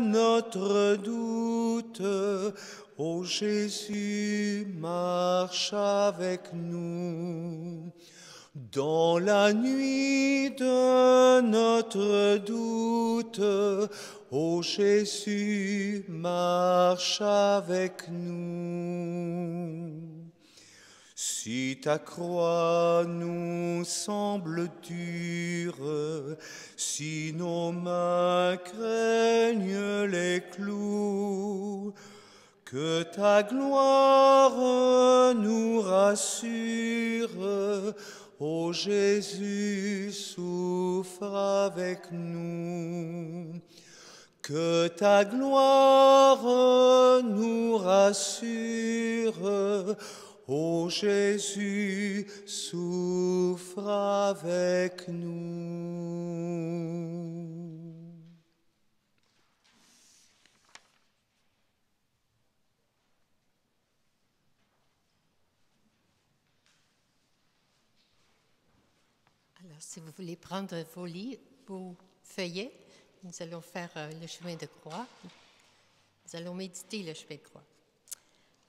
de notre doute. Ô Jésus, marche avec nous. Dans la nuit de notre doute, ô Jésus, marche avec nous. Si ta croix nous semble dure, si nos mains craignent les clous, que ta gloire nous rassure, ô Jésus, souffre avec nous. Que ta gloire nous rassure, ô Jésus, souffre avec nous. Alors, si vous voulez prendre vos feuillets, nous allons faire le chemin de croix. Nous allons méditer le chemin de croix.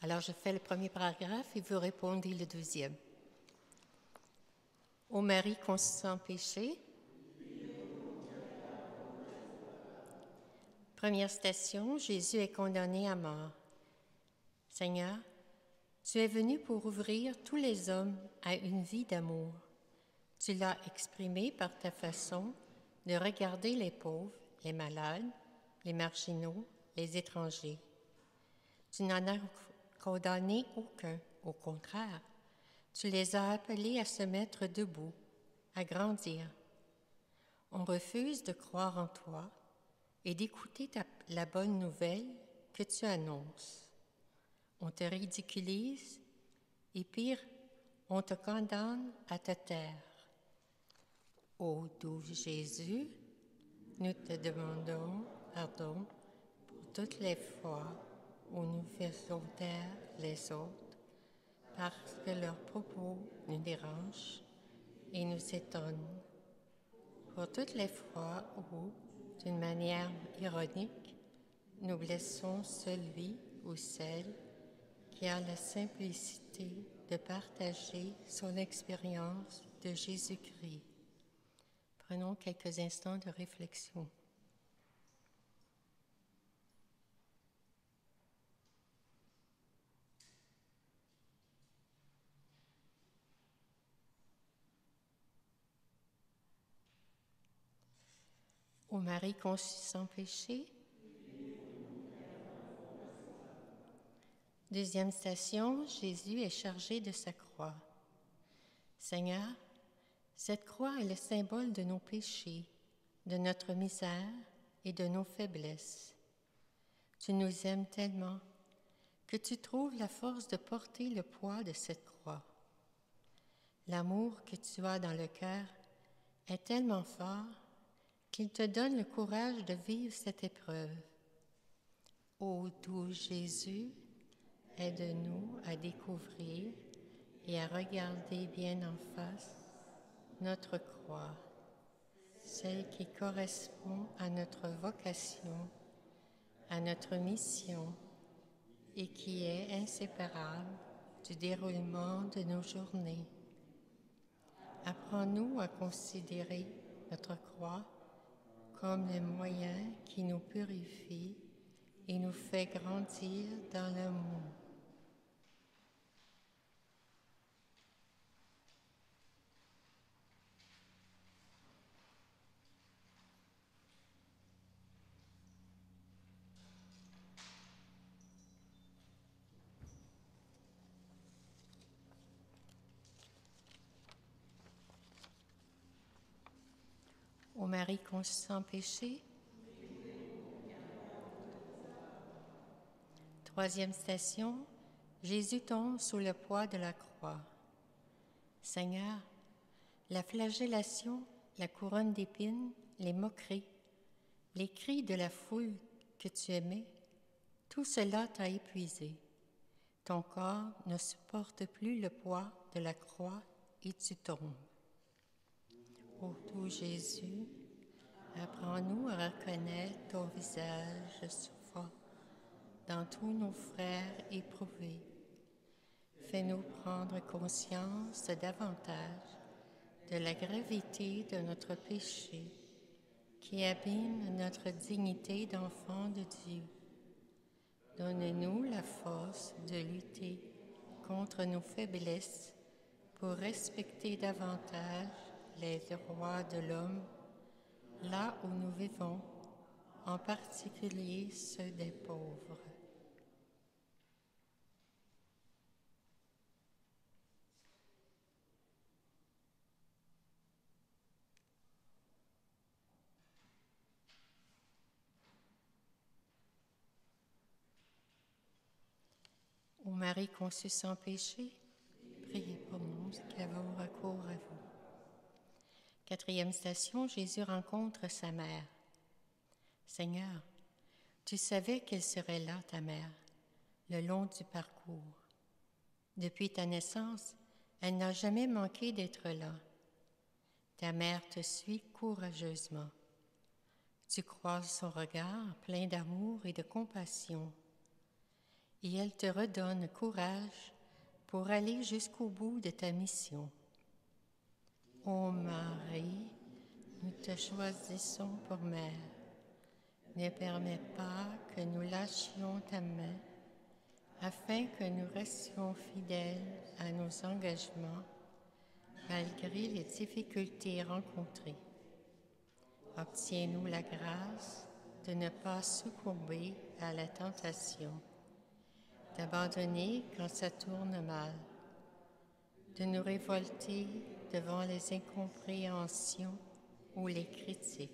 Alors, je fais le premier paragraphe et vous répondez le deuxième. Ô Marie conçue sans péché. Première station, Jésus est condamné à mort. Seigneur, tu es venu pour ouvrir tous les hommes à une vie d'amour. Tu l'as exprimé par ta façon de regarder les pauvres, les malades, les marginaux, les étrangers. Tu n'en as condamné aucun, au contraire. Tu les as appelés à se mettre debout, à grandir. On refuse de croire en toi et d'écouter la bonne nouvelle que tu annonces. On te ridiculise et pire, on te condamne à te taire. Ô doux Jésus, nous te demandons pardon pour toutes les fois où nous faisons taire les autres parce que leurs propos nous dérangent et nous étonnent. Pour toutes les fois où, d'une manière ironique, nous blessons celui ou celle qui a la simplicité de partager son expérience de Jésus-Christ. Prenons quelques instants de réflexion. Ô Marie conçue sans péché. Deuxième station, Jésus est chargé de sa croix. Seigneur, cette croix est le symbole de nos péchés, de notre misère et de nos faiblesses. Tu nous aimes tellement que tu trouves la force de porter le poids de cette croix. L'amour que tu as dans le cœur est tellement fort qu'il te donne le courage de vivre cette épreuve. Ô doux Jésus, aide-nous à découvrir et à regarder bien en face notre croix, celle qui correspond à notre vocation, à notre mission et qui est inséparable du déroulement de nos journées. Apprends-nous à considérer notre croix comme le moyen qui nous purifie et nous fait grandir dans l'amour. Ô Marie conçue sans péché. Troisième station, Jésus tombe sous le poids de la croix. Seigneur, la flagellation, la couronne d'épines, les moqueries, les cris de la foule que tu aimais, tout cela t'a épuisé. Ton corps ne supporte plus le poids de la croix et tu tombes. Ô doux Jésus, Apprends-nous à reconnaître ton visage souffrant dans tous nos frères éprouvés. Fais-nous prendre conscience davantage de la gravité de notre péché qui abîme notre dignité d'enfant de Dieu. Donne-nous la force de lutter contre nos faiblesses pour respecter davantage les droits de l'homme là où nous vivons, en particulier ceux des pauvres. Ô Marie conçue sans péché, priez pour nous qui avons recours à vous. 4e station, Jésus rencontre sa mère. Seigneur, tu savais qu'elle serait là, ta mère, le long du parcours. Depuis ta naissance, elle n'a jamais manqué d'être là. Ta mère te suit courageusement. Tu croises son regard plein d'amour et de compassion. Et elle te redonne courage pour aller jusqu'au bout de ta mission. Ô Marie, nous te choisissons pour mère. Ne permets pas que nous lâchions ta main, afin que nous restions fidèles à nos engagements, malgré les difficultés rencontrées. Obtiens-nous la grâce de ne pas succomber à la tentation, d'abandonner quand ça tourne mal, de nous révolter devant les incompréhensions ou les critiques,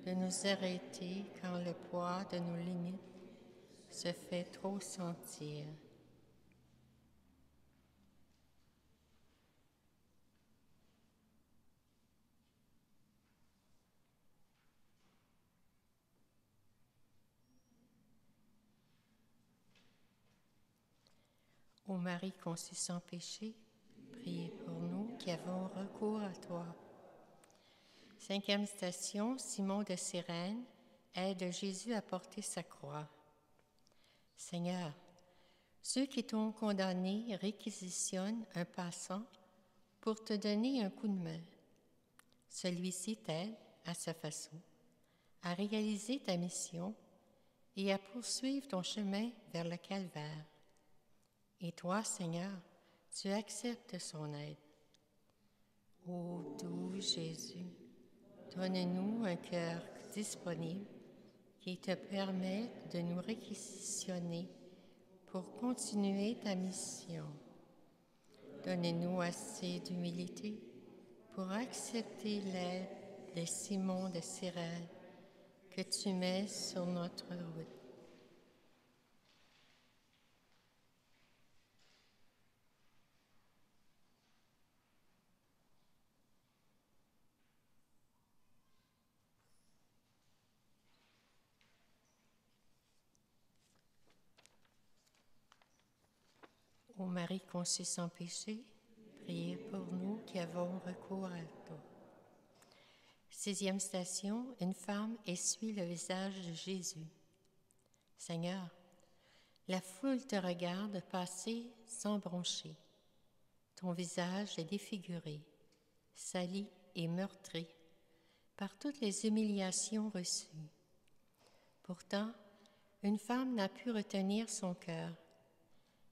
de nous arrêter quand le poids de nos limites se fait trop sentir. Ô Marie conçue sans péché, priez pour nous qui avons recours à toi. 5e station, Simon de Cyrène aide Jésus à porter sa croix. Seigneur, ceux qui t'ont condamné réquisitionnent un passant pour te donner un coup de main. Celui-ci t'aide, à sa façon, à réaliser ta mission et à poursuivre ton chemin vers le calvaire. Et toi, Seigneur, tu acceptes son aide. Ô doux Jésus, donne-nous un cœur disponible qui te permette de nous réquisitionner pour continuer ta mission. Donne-nous assez d'humilité pour accepter l'aide de Simon de Cyrène que tu mets sur notre route. Ô Marie conçue sans péché, priez pour nous qui avons recours à toi. 6e station, une femme essuie le visage de Jésus. Seigneur, la foule te regarde passer sans broncher. Ton visage est défiguré, sali et meurtri par toutes les humiliations reçues. Pourtant, une femme n'a pu retenir son cœur.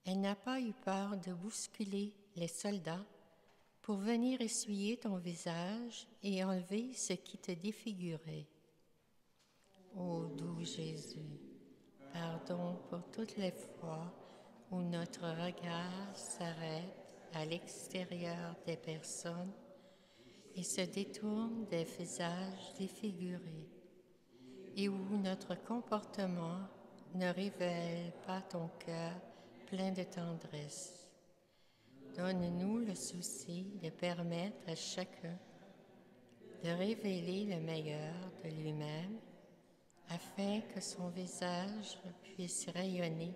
Elle n'a pas eu peur de bousculer les soldats pour venir essuyer ton visage et enlever ce qui te défigurait. Ô doux Jésus, pardon pour toutes les fois où notre regard s'arrête à l'extérieur des personnes et se détourne des visages défigurés, et où notre comportement ne révèle pas ton cœur plein de tendresse. Donne-nous le souci de permettre à chacun de révéler le meilleur de lui-même afin que son visage puisse rayonner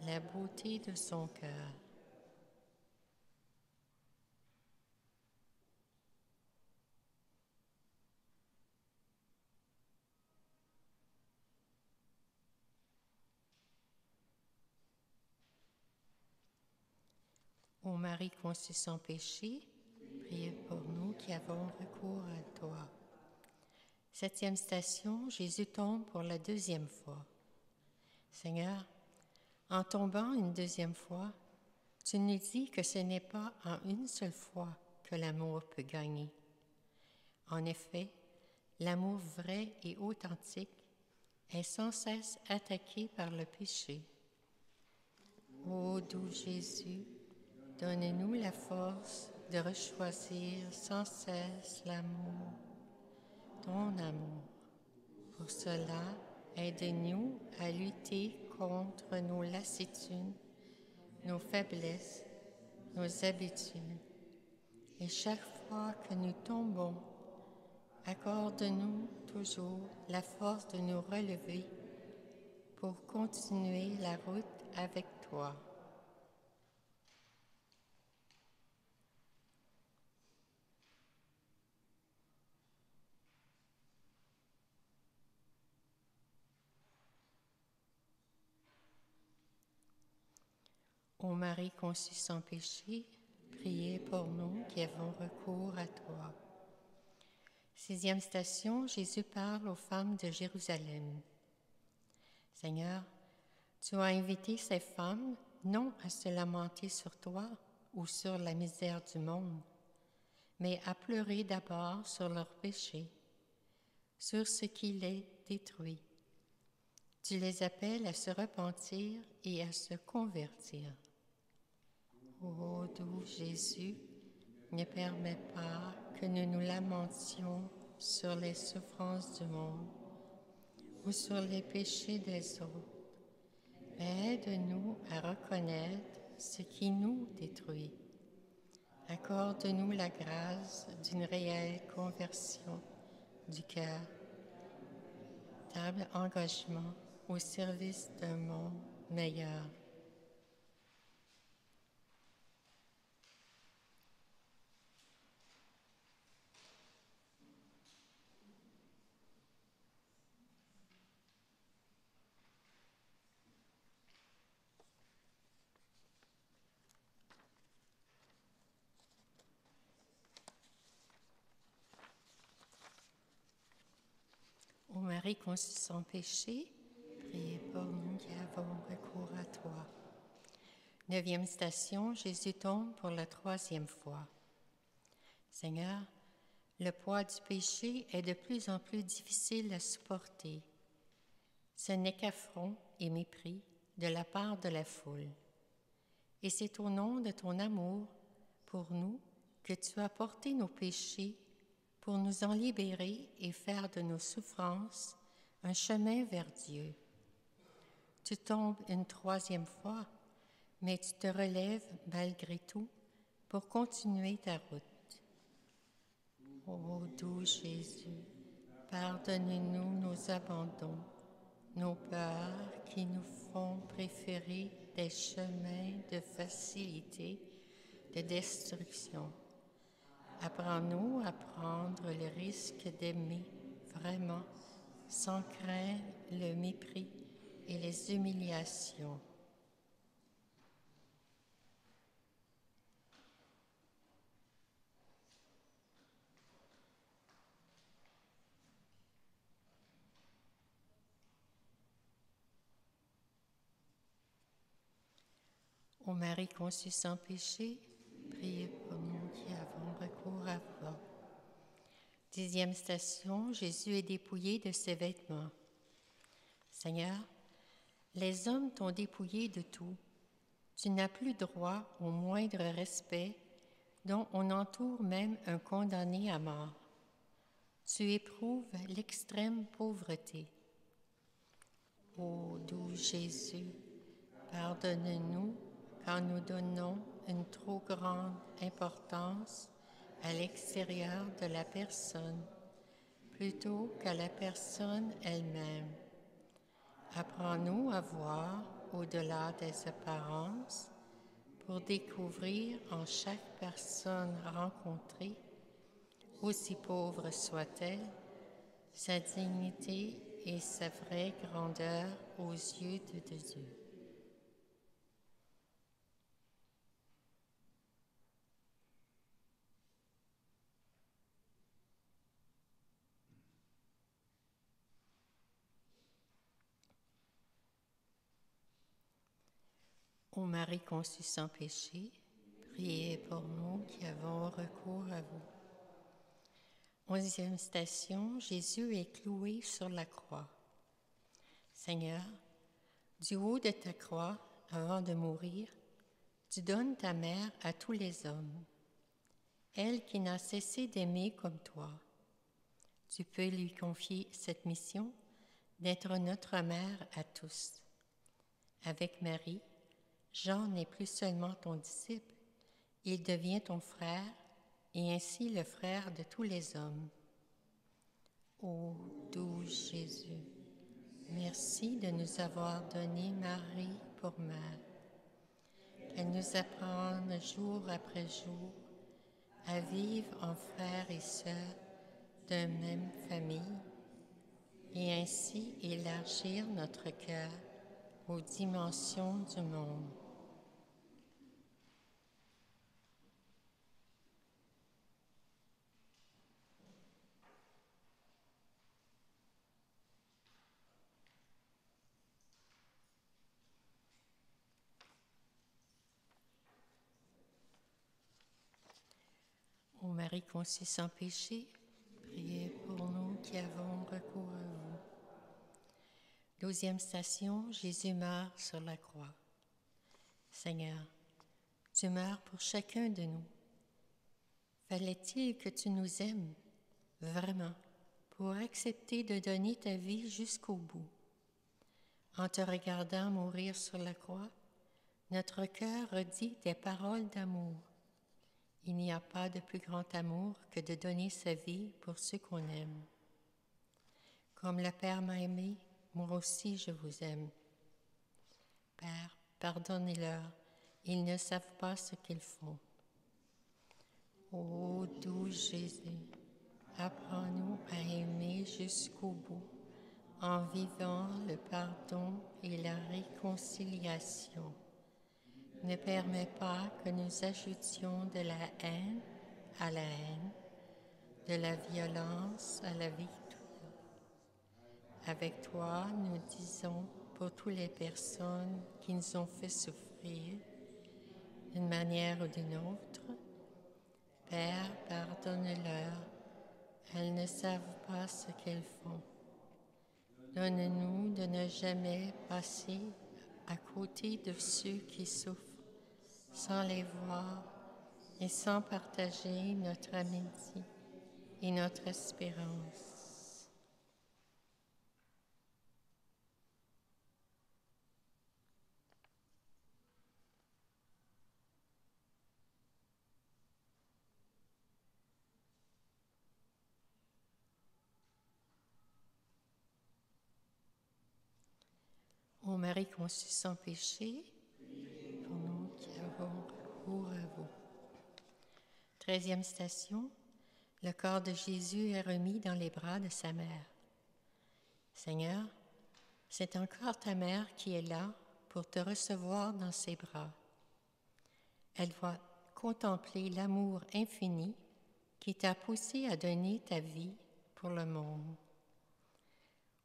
la beauté de son cœur. Ô Marie conçue sans péché, priez pour nous qui avons recours à toi. 7e station, Jésus tombe pour la 2e fois. Seigneur, en tombant une 2e fois, tu nous dis que ce n'est pas en une seule fois que l'amour peut gagner. En effet, l'amour vrai et authentique est sans cesse attaqué par le péché. Ô doux Jésus, donne-nous la force de rechoisir sans cesse l'amour, ton amour. Pour cela, aide-nous à lutter contre nos lassitudes, nos faiblesses, nos habitudes. Et chaque fois que nous tombons, accorde-nous toujours la force de nous relever pour continuer la route avec toi. Ô Marie conçue sans péché, priez pour nous qui avons recours à toi. 6e station, Jésus parle aux femmes de Jérusalem. Seigneur, tu as invité ces femmes non à se lamenter sur toi ou sur la misère du monde, mais à pleurer d'abord sur leurs péchés, sur ce qui les détruit. Tu les appelles à se repentir et à se convertir. Ô doux Jésus, ne permets pas que nous nous lamentions sur les souffrances du monde ou sur les péchés des autres, mais aide-nous à reconnaître ce qui nous détruit. Accorde-nous la grâce d'une réelle conversion du cœur, véritable engagement au service d'un monde meilleur. Ô Marie conçue sans péché, priez pour nous qui avons recours à toi. 9e station, Jésus tombe pour la 3e fois. Seigneur, le poids du péché est de plus en plus difficile à supporter. Ce n'est qu'affront et mépris de la part de la foule. Et c'est au nom de ton amour pour nous que tu as porté nos péchés pour nous en libérer et faire de nos souffrances un chemin vers Dieu. Tu tombes une 3e fois, mais tu te relèves malgré tout pour continuer ta route. Ô doux Jésus, pardonne-nous nos abandons, nos peurs qui nous font préférer des chemins de facilité, de destruction. Apprends-nous à prendre le risque d'aimer vraiment, sans craindre le mépris et les humiliations. Ô Marie conçue sans péché, priez pour nous qui avons recours à toi. 10e station, Jésus est dépouillé de ses vêtements. Seigneur, les hommes t'ont dépouillé de tout. Tu n'as plus droit au moindre respect, dont on entoure même un condamné à mort. Tu éprouves l'extrême pauvreté. Ô doux Jésus, pardonne-nous quand nous donnons une trop grande importance à l'extérieur de la personne, plutôt qu'à la personne elle-même. Apprends-nous à voir au-delà des apparences pour découvrir en chaque personne rencontrée, aussi pauvre soit-elle, sa dignité et sa vraie grandeur aux yeux de Dieu. Ô Marie conçue sans péché, priez pour nous qui avons recours à vous. 11e station, Jésus est cloué sur la croix. Seigneur, du haut de ta croix, avant de mourir, tu donnes ta mère à tous les hommes, elle qui n'a cessé d'aimer comme toi. Tu peux lui confier cette mission d'être notre mère à tous. Avec Marie, Jean n'est plus seulement ton disciple, il devient ton frère et ainsi le frère de tous les hommes. Ô doux Jésus, merci de nous avoir donné Marie pour mère. Elle nous apprend jour après jour à vivre en frères et sœurs d'une même famille et ainsi élargir notre cœur aux dimensions du monde. Ô Marie conçue sans péché, priez pour nous qui avons recours à vous. 12e station, Jésus meurt sur la croix. Seigneur, tu meurs pour chacun de nous. Fallait-il que tu nous aimes vraiment pour accepter de donner ta vie jusqu'au bout? En te regardant mourir sur la croix, notre cœur redit des paroles d'amour. Il n'y a pas de plus grand amour que de donner sa vie pour ceux qu'on aime. Comme le Père m'a aimé, moi aussi je vous aime. Père, pardonnez-leur, ils ne savent pas ce qu'ils font. Ô doux Jésus, apprends-nous à aimer jusqu'au bout, en vivant le pardon et la réconciliation. Ne permets pas que nous ajoutions de la haine à la haine, de la violence à la victoire. Avec toi, nous disons pour toutes les personnes qui nous ont fait souffrir, d'une manière ou d'une autre, Père, pardonne-leur, elles ne savent pas ce qu'elles font. Donne-nous de ne jamais passer à côté de ceux qui souffrent, sans les voir et sans partager notre amitié et notre espérance. Ô Marie conçue sans péché, pour nous qui avons recours à vous. 13e station, le corps de Jésus est remis dans les bras de sa mère. Seigneur, c'est encore ta mère qui est là pour te recevoir dans ses bras. Elle doit contempler l'amour infini qui t'a poussé à donner ta vie pour le monde.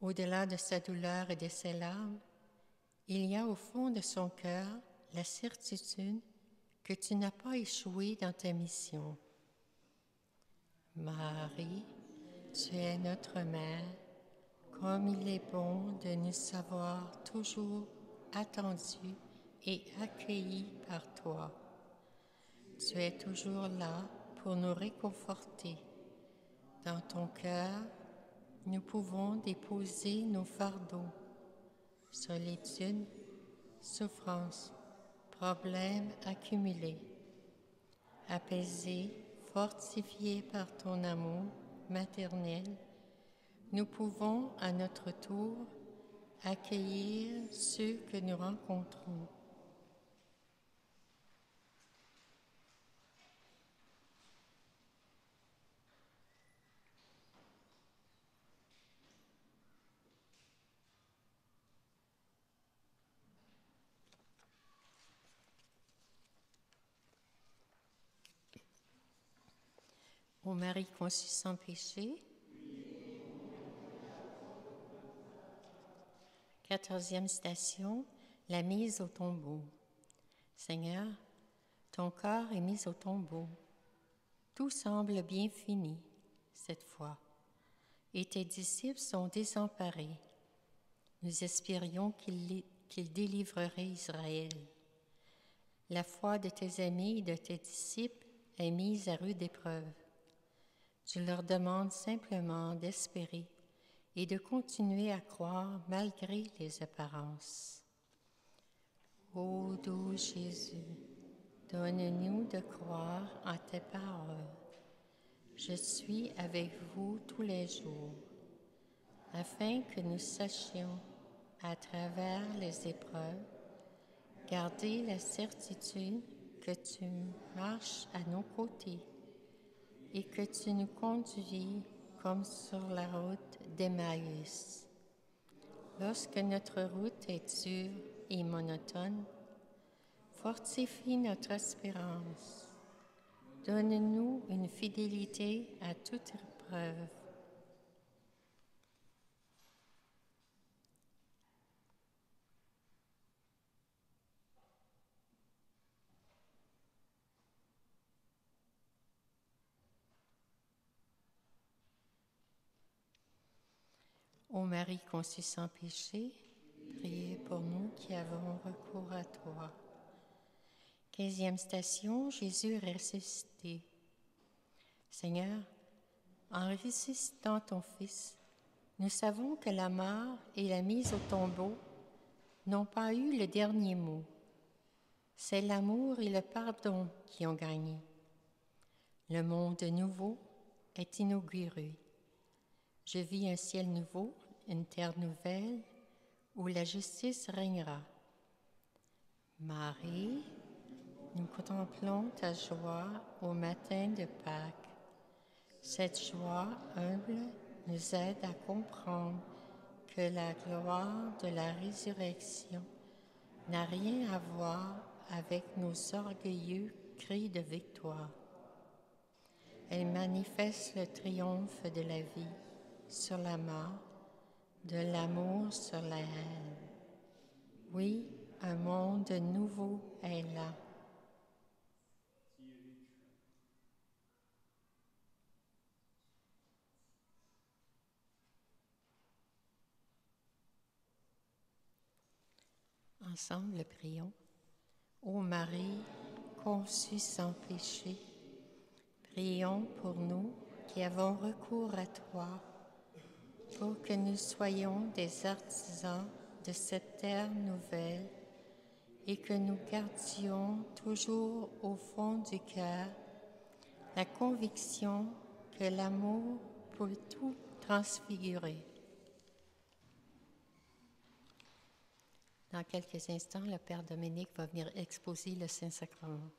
Au-delà de sa douleur et de ses larmes, il y a au fond de son cœur la certitude que tu n'as pas échoué dans ta mission. Marie, tu es notre mère, comme il est bon de nous savoir toujours attendus et accueillis par toi. Tu es toujours là pour nous réconforter. Dans ton cœur, nous pouvons déposer nos fardeaux, solitude, souffrance, problèmes accumulés. Apaisés, fortifiés par ton amour maternel, nous pouvons à notre tour accueillir ceux que nous rencontrons. Ô Marie conçue sans péché, 14e station, la mise au tombeau. Seigneur, ton corps est mis au tombeau. Tout semble bien fini cette fois, et tes disciples sont désemparés. Nous espérions qu'ils délivreraient Israël. La foi de tes amis et de tes disciples est mise à rude épreuve. Tu leur demandes simplement d'espérer et de continuer à croire malgré les apparences. Ô doux Jésus, donne-nous de croire en tes paroles. Je suis avec vous tous les jours, afin que nous sachions, à travers les épreuves, garder la certitude que tu marches à nos côtés et que tu nous conduis comme sur la route d'Emmaüs. Lorsque notre route est dure et monotone, fortifie notre espérance. Donne-nous une fidélité à toute épreuve. Ô Marie conçue sans péché, priez pour nous qui avons recours à toi. 15e station, Jésus est ressuscité. Seigneur, en ressuscitant ton Fils, nous savons que la mort et la mise au tombeau n'ont pas eu le dernier mot. C'est l'amour et le pardon qui ont gagné. Le monde nouveau est inauguré. Je vis un ciel nouveau, une terre nouvelle, où la justice régnera. Marie, nous contemplons ta joie au matin de Pâques. Cette joie humble nous aide à comprendre que la gloire de la résurrection n'a rien à voir avec nos orgueilleux cris de victoire. Elle manifeste le triomphe de la vie sur la mort, de l'amour sur la haine. Oui, un monde nouveau est là. Ensemble, prions. Ô Marie, conçue sans péché, prions pour nous qui avons recours à toi, pour que nous soyons des artisans de cette terre nouvelle et que nous gardions toujours au fond du cœur la conviction que l'amour peut tout transfigurer. Dans quelques instants, le Père Dominique va venir exposer le Saint-Sacrement.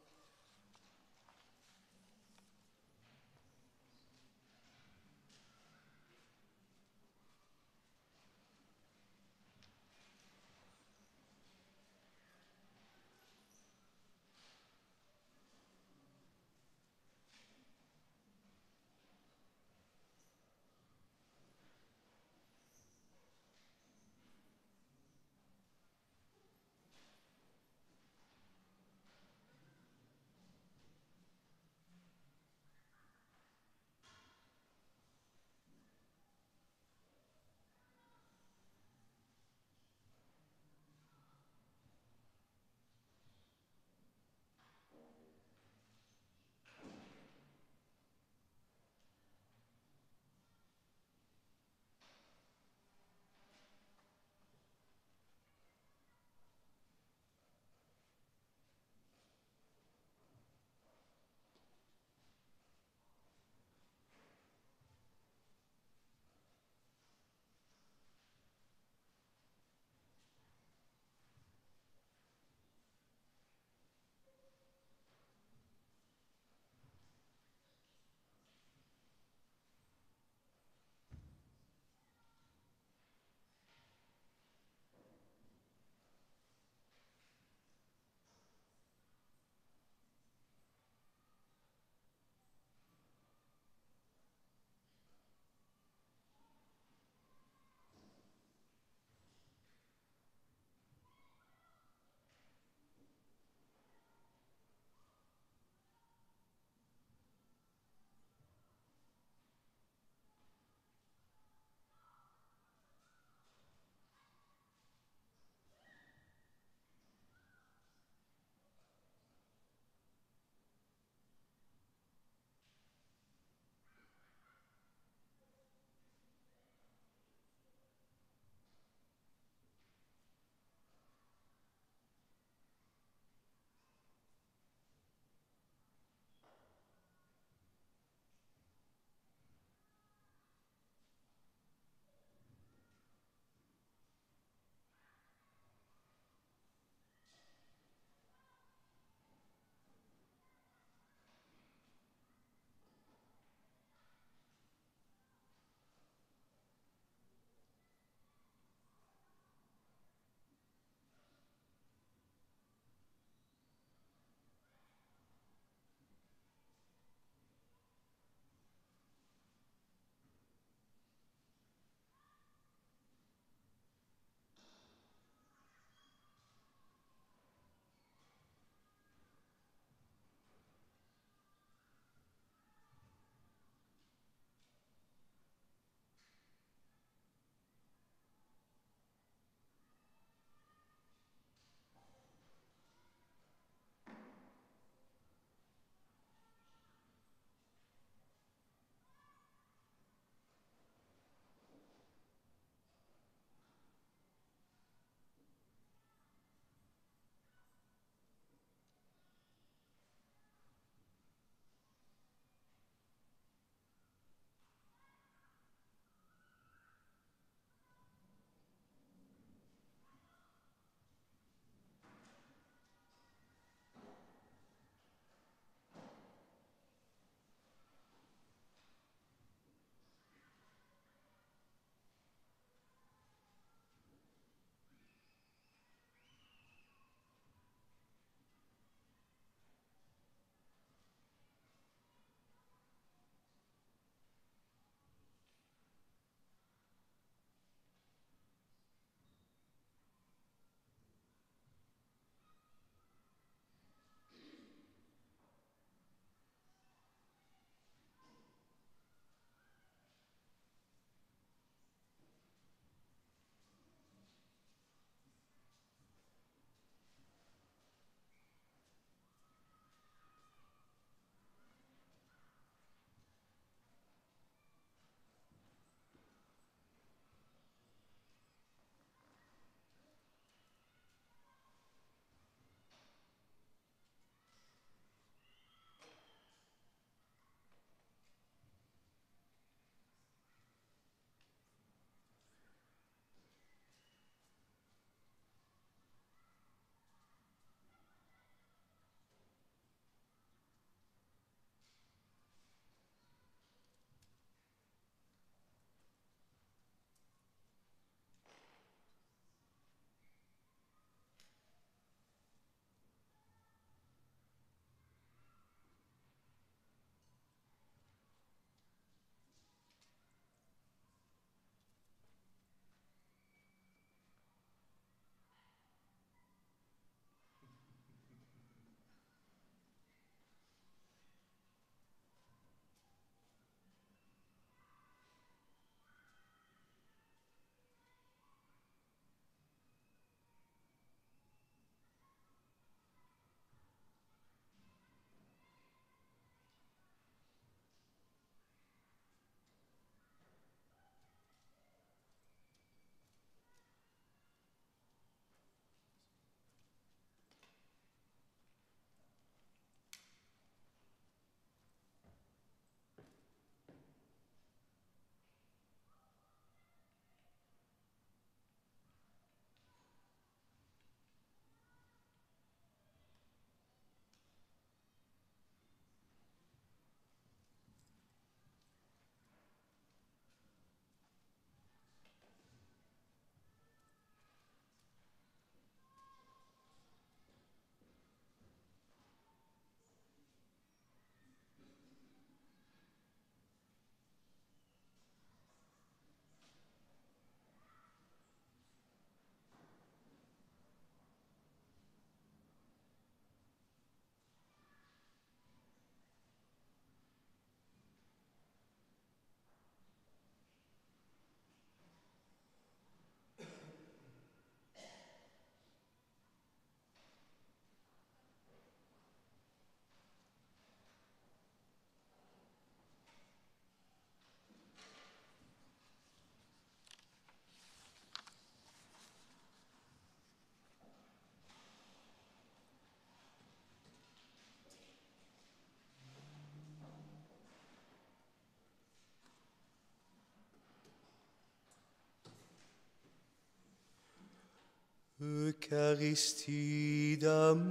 Eucharistie d'amour,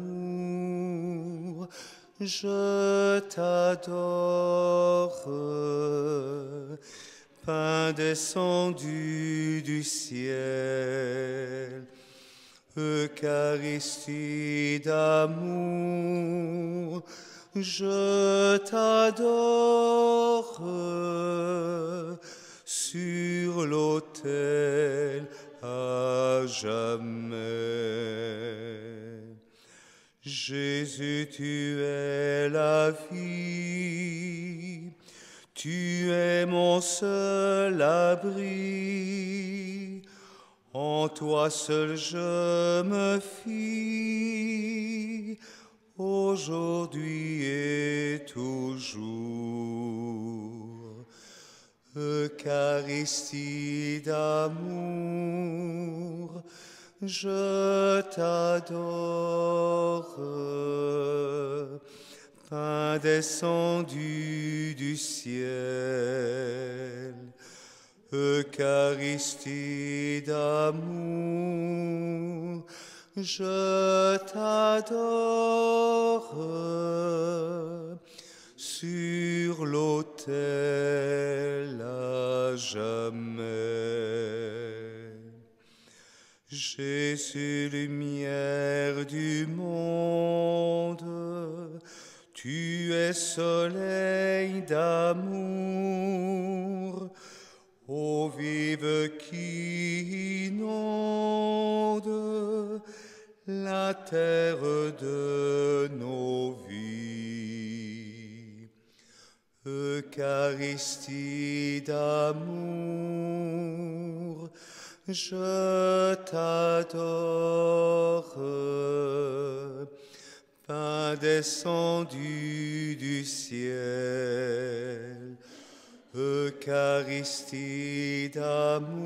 je t'adore. Pain descendu du ciel, Eucharistie d'amour, je t'adore. Sur l'autel à jamais. Jésus, tu es la vie, tu es mon seul abri. En toi seul je me fie, aujourd'hui et toujours. Eucharistie d'amour, je t'adore. Pain descendu du ciel, Eucharistie d'amour, je t'adore. Sur l'autel à jamais. Jésus, lumière du monde, tu es soleil d'amour, eau vive qui inonde la terre de nos vies. Eucharistie d'amour, je t'adore. Pain descendu du ciel, Eucharistie d'amour,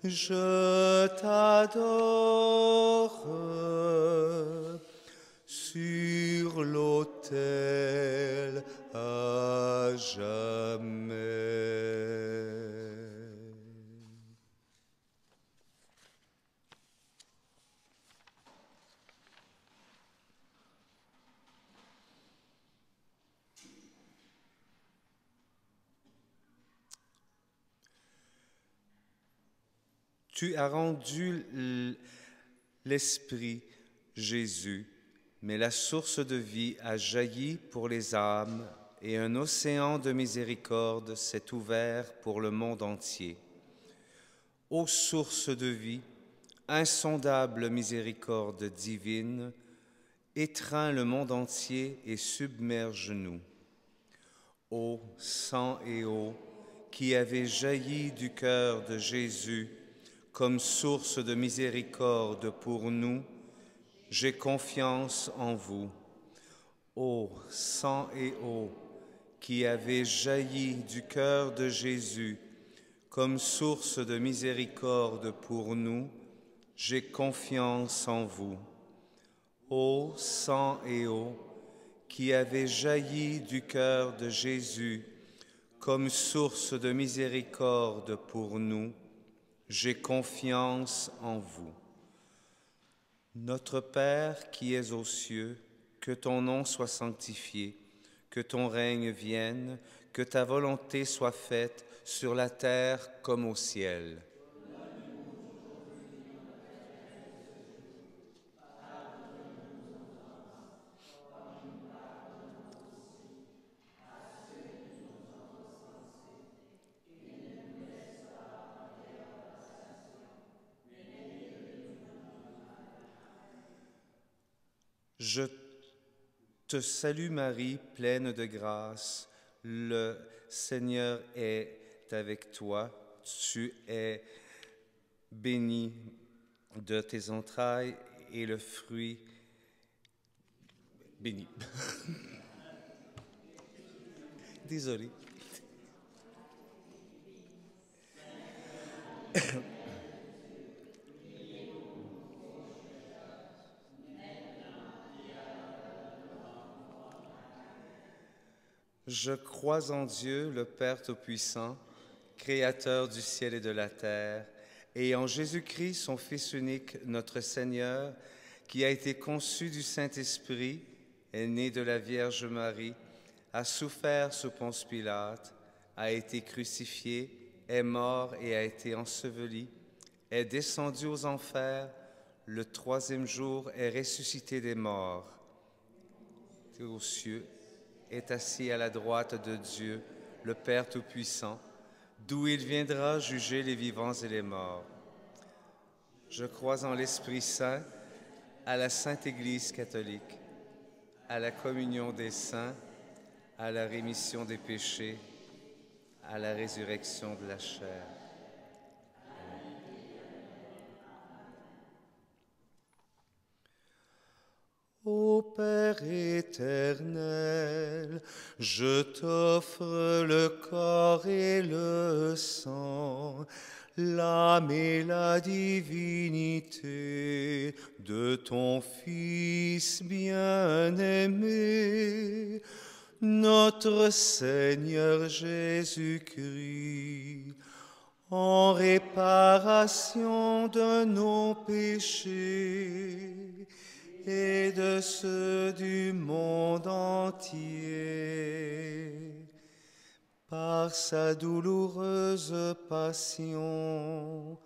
je t'adore. Sur l'autel à jamais. Tu as rendu l'Esprit, Jésus, mais la source de vie a jailli pour les âmes et un océan de miséricorde s'est ouvert pour le monde entier. Ô source de vie, insondable miséricorde divine, étreins le monde entier et submerge-nous. Ô sang et eau qui avez jailli du cœur de Jésus comme source de miséricorde pour nous, j'ai confiance en vous. Ô sang et eau qui avez jailli du cœur de Jésus comme source de miséricorde pour nous, j'ai confiance en vous. Ô sang et eau qui avez jailli du cœur de Jésus comme source de miséricorde pour nous, j'ai confiance en vous. Notre Père qui es aux cieux, que ton nom soit sanctifié, que ton règne vienne, que ta volonté soit faite sur la terre comme au ciel. Je te salue Marie, pleine de grâce, le Seigneur est avec toi. Tu es bénie de tes entrailles et le fruit béni. Désolé. Je crois en Dieu, le Père Tout-Puissant, Créateur du ciel et de la terre, et en Jésus-Christ, son Fils unique, notre Seigneur, qui a été conçu du Saint-Esprit, est né de la Vierge Marie, a souffert sous Ponce Pilate, a été crucifié, est mort et a été enseveli, est descendu aux enfers, le troisième jour est ressuscité des morts, aux cieux, est assis à la droite de Dieu, le Père Tout-Puissant, d'où il viendra juger les vivants et les morts. Je crois en l'Esprit Saint, à la Sainte Église catholique, à la communion des saints, à la rémission des péchés, à la résurrection de la chair. Ô Père éternel, je t'offre le corps et le sang, l'âme et la divinité de ton Fils bien-aimé, notre Seigneur Jésus-Christ, en réparation de nos péchés et de ceux du monde entier. Par sa douloureuse passion,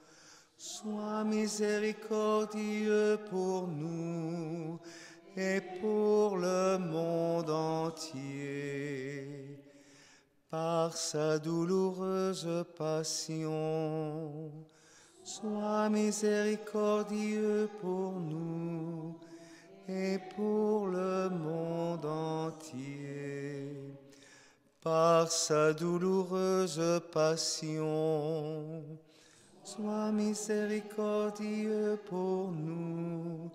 sois miséricordieux pour nous et pour le monde entier. Par sa douloureuse passion, sois miséricordieux pour nous et pour le monde entier. Par sa douloureuse passion, sois miséricordieux pour nous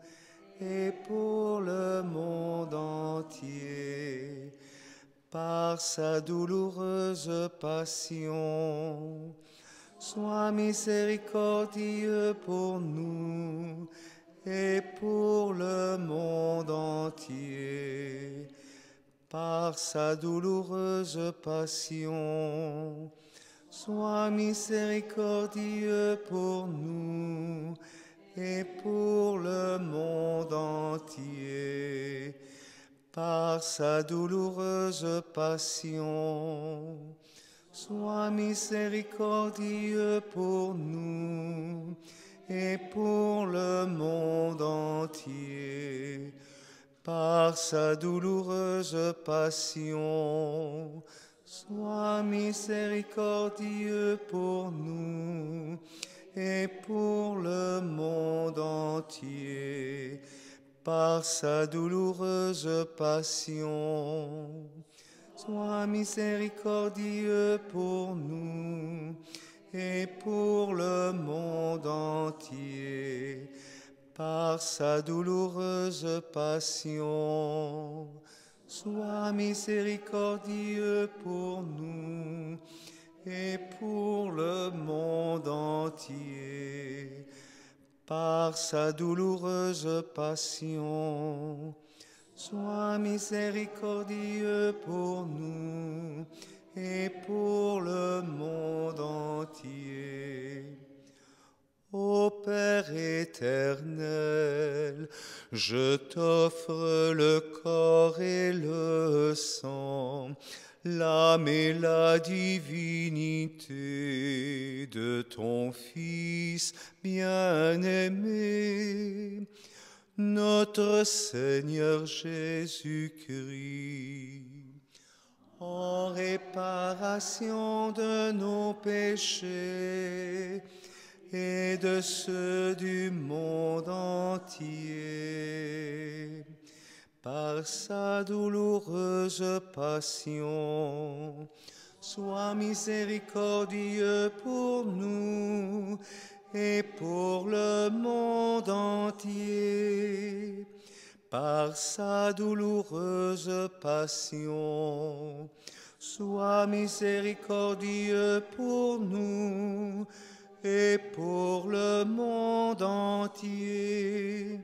et pour le monde entier. Par sa douloureuse passion, sois miséricordieux pour nous et pour le monde entier. Par sa douloureuse passion, sois miséricordieux pour nous et pour le monde entier. Par sa douloureuse passion, sois miséricordieux pour nous et pour le monde entier. Par sa douloureuse passion, sois miséricordieux pour nous et pour le monde entier. Par sa douloureuse passion, sois miséricordieux pour nous et pour le monde entier. Par sa douloureuse passion, sois miséricordieux pour nous et pour le monde entier. Par sa douloureuse passion, sois miséricordieux pour nous et pour le monde entier. Ô Père éternel, je t'offre le corps et le sang, l'âme et la divinité de ton Fils bien-aimé, notre Seigneur Jésus-Christ, en réparation de nos péchés et de ceux du monde entier. Par sa douloureuse passion, sois miséricordieux pour nous et pour le monde entier. Par sa douloureuse passion, sois miséricordieux pour nous et pour le monde entier.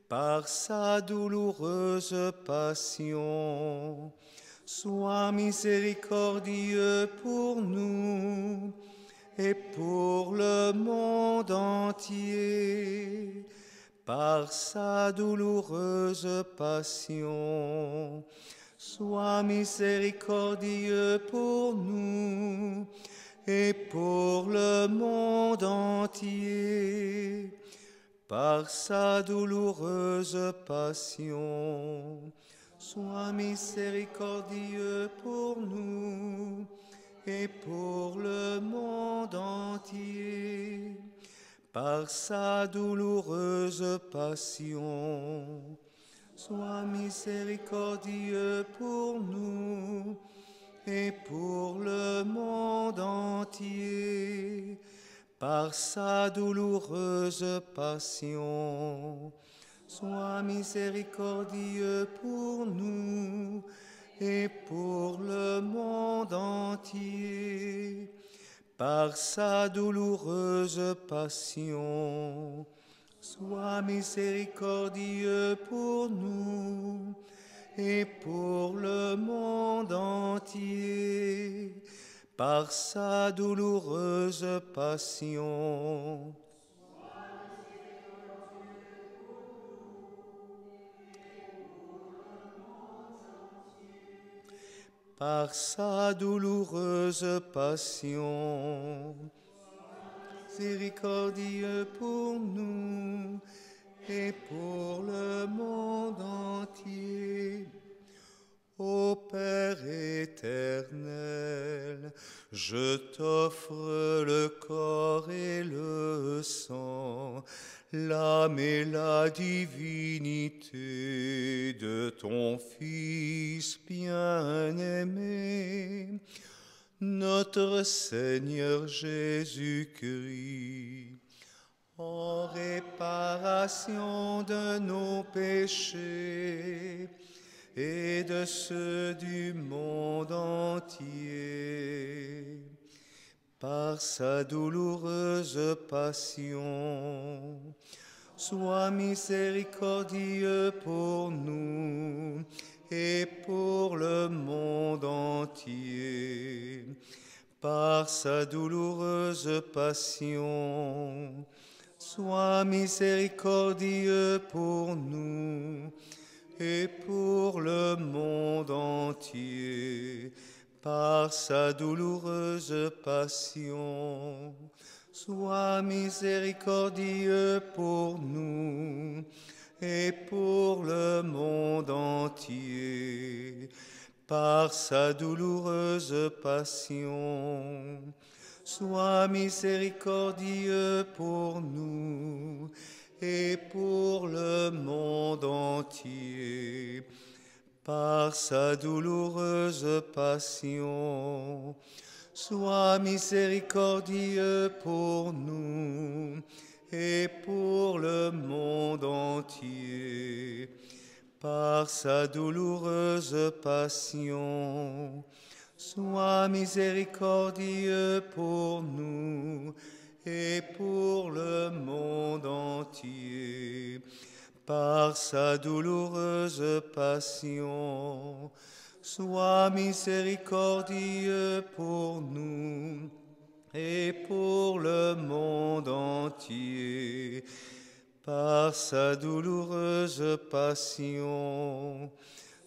Par sa douloureuse passion, sois miséricordieux pour nous et pour le monde entier. Par sa douloureuse passion, sois miséricordieux pour nous et pour le monde entier. Par sa douloureuse passion, sois miséricordieux pour nous et pour le monde entier. Par sa douloureuse passion, sois miséricordieux pour nous et pour le monde entier. Par sa douloureuse passion, sois miséricordieux pour nous et pour le monde entier. Par sa douloureuse passion, sois miséricordieux pour nous et pour le monde entier. Par sa douloureuse passion, par sa douloureuse passion, miséricordieux pour nous et pour le monde entier. Ô Père éternel, je t'offre le corps et le sang, l'âme et la divinité de ton Fils bien-aimé, notre Seigneur Jésus-Christ, en réparation de nos péchés et de ceux du monde entier. Par sa douloureuse passion, sois miséricordieux pour nous et pour le monde entier. Par sa douloureuse passion, sois miséricordieux pour nous et pour le monde entier. Par sa douloureuse passion, sois miséricordieux pour nous et pour le monde entier. Par sa douloureuse passion, sois miséricordieux pour nous et pour le monde entier. Par sa douloureuse passion, sois miséricordieux pour nous et pour le monde entier. Par sa douloureuse passion, sois miséricordieux pour nous et pour le monde entier. Par sa douloureuse passion, sois miséricordieux pour nous et pour le monde entier. Par sa douloureuse passion,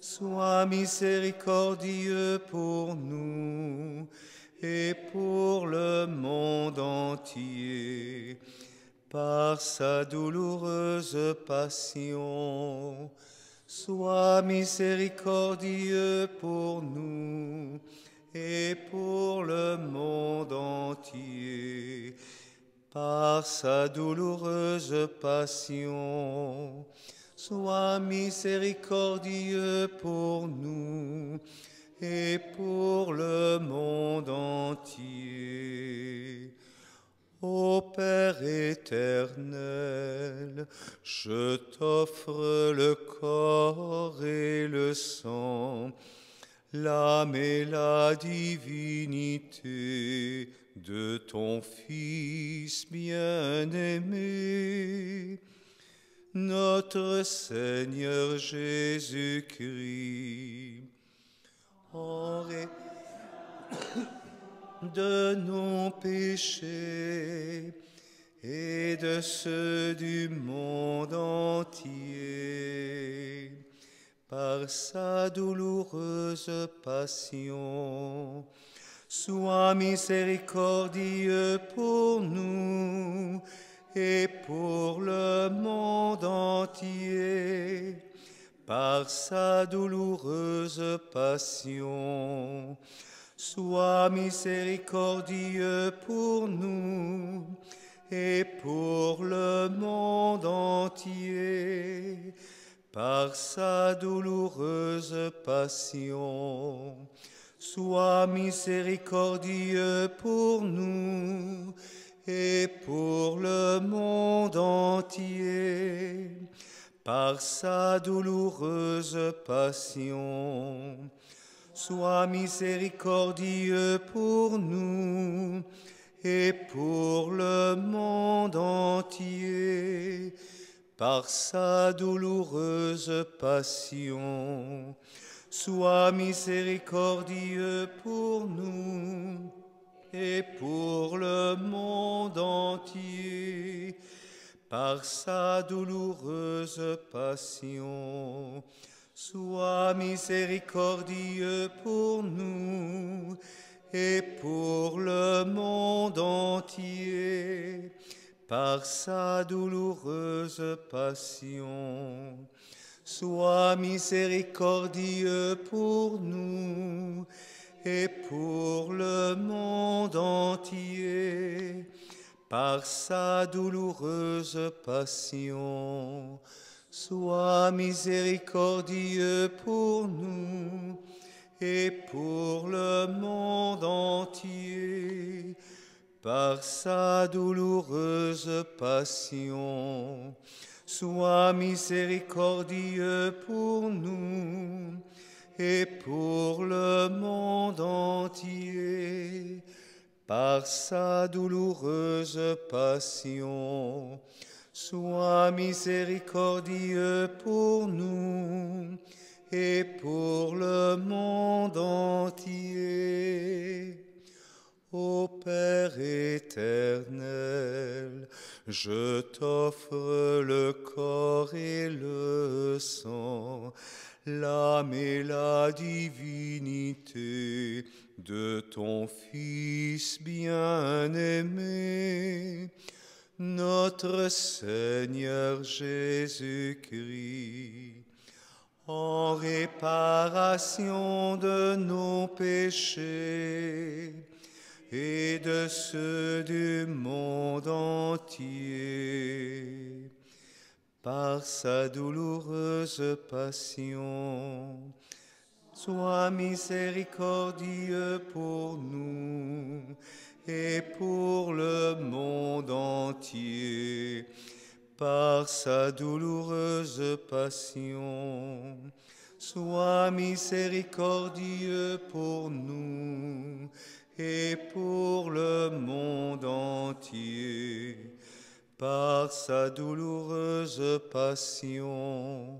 sois miséricordieux pour nous et pour le monde entier. Par sa douloureuse passion, sois miséricordieux pour nous et pour le monde entier. Par sa douloureuse passion, sois miséricordieux pour nous et pour le monde entier. Ô Père éternel, je t'offre le corps et le sang, l'âme et la divinité de ton Fils bien-aimé, notre Seigneur Jésus-Christ. de nos péchés et de ceux du monde entier. Par sa douloureuse passion, sois miséricordieux pour nous et pour le monde entier. Par sa douloureuse passion, sois miséricordieux pour nous et pour le monde entier. Par sa douloureuse passion, sois miséricordieux pour nous et pour le monde entier. Par sa douloureuse passion, sois miséricordieux pour nous et pour le monde entier. Par sa douloureuse passion, sois miséricordieux pour nous et pour le monde entier. Par sa douloureuse passion, sois miséricordieux pour nous et pour le monde entier. Par sa douloureuse passion, sois miséricordieux pour nous et pour le monde entier. Par sa douloureuse passion, sois miséricordieux pour nous et pour le monde entier. Par sa douloureuse passion, sois miséricordieux pour nous et pour le monde entier. Par sa douloureuse passion, sois miséricordieux pour nous et pour le monde entier. Ô Père éternel, je t'offre le corps et le sang, l'âme et la divinité de ton Fils bien-aimé, notre Seigneur Jésus-Christ, en réparation de nos péchés et de ceux du monde entier. Par sa douloureuse passion, sois miséricordieux pour nous et pour le monde entier. Par sa douloureuse passion, sois miséricordieux pour nous et pour le monde entier. Par sa douloureuse passion,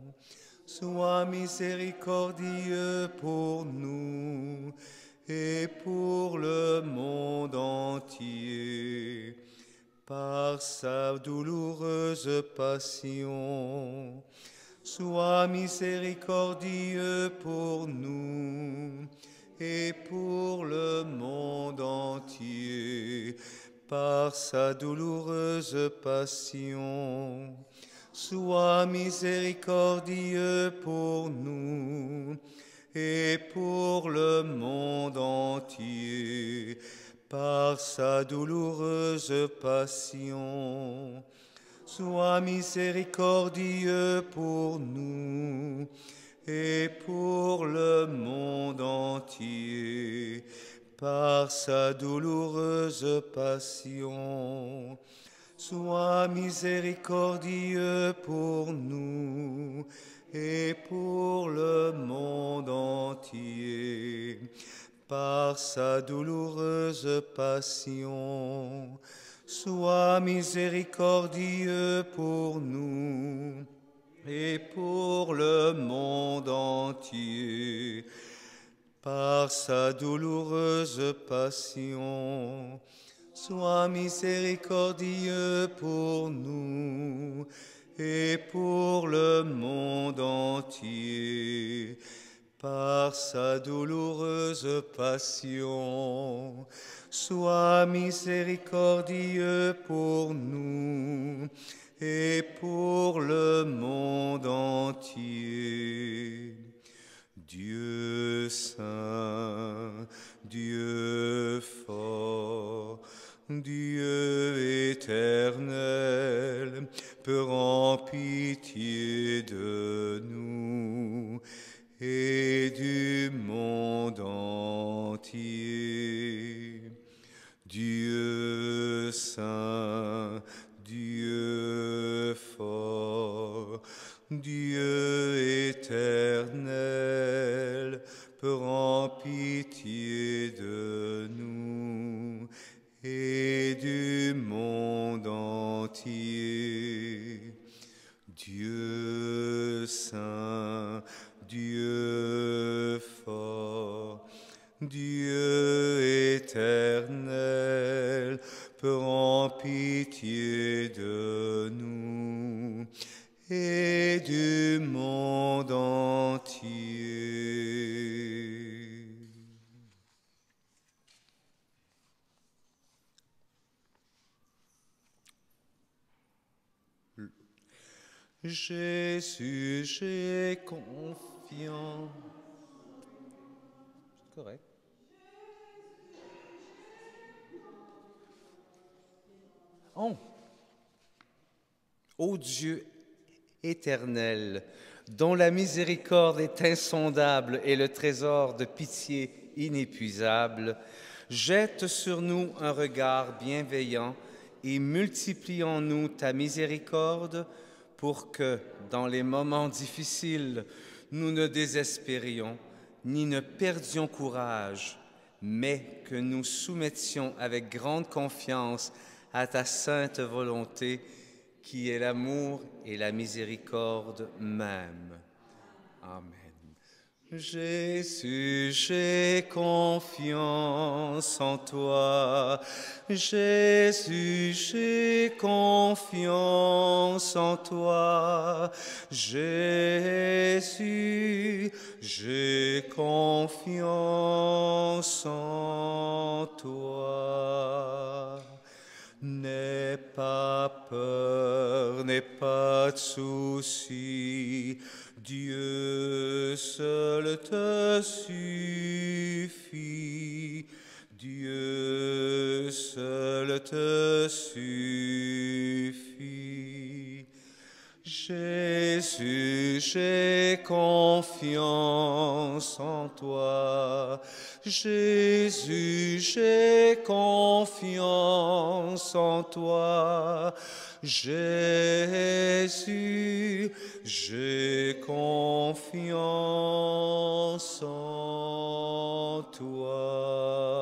sois miséricordieux pour nous et pour le monde entier. Par sa douloureuse passion, sois miséricordieux pour nous et pour le monde entier. Par sa douloureuse passion, sois miséricordieux pour nous et pour le monde entier. Par sa douloureuse passion, sois miséricordieux pour nous et pour le monde entier. Par sa douloureuse passion, sois miséricordieux pour nous et pour le monde entier. Par sa douloureuse passion, sois miséricordieux pour nous et pour le monde entier. par sa douloureuse passion. Sois miséricordieux pour nous et pour le monde entier. Par sa douloureuse passion, sois miséricordieux pour nous et pour le monde entier. Dieu saint, Dieu fort, Dieu éternel, prends pitié de nous et du monde entier. Dieu saint, Dieu fort, Dieu éternel, prends pitié de nous et du monde entier. Dieu saint, Dieu fort, Dieu éternel, prends pitié de nous et du monde entier. Jésus, j'ai confiance. Correct. Oh. Ô Dieu éternel, dont la miséricorde est insondable et le trésor de pitié inépuisable, jette sur nous un regard bienveillant et multiplie en nous ta miséricorde pour que, dans les moments difficiles, nous ne désespérions ni ne perdions courage, mais que nous soumettions avec grande confiance à ta sainte volonté, qui est l'amour et la miséricorde même. Amen. Jésus, j'ai confiance en toi. Jésus, j'ai confiance en toi. Jésus, j'ai confiance en toi. N'aie pas peur, n'aie pas de souci, Dieu seul te suffit, Dieu seul te suffit. Jésus, j'ai confiance en toi. Jésus, j'ai confiance en toi. Jésus, j'ai confiance en toi.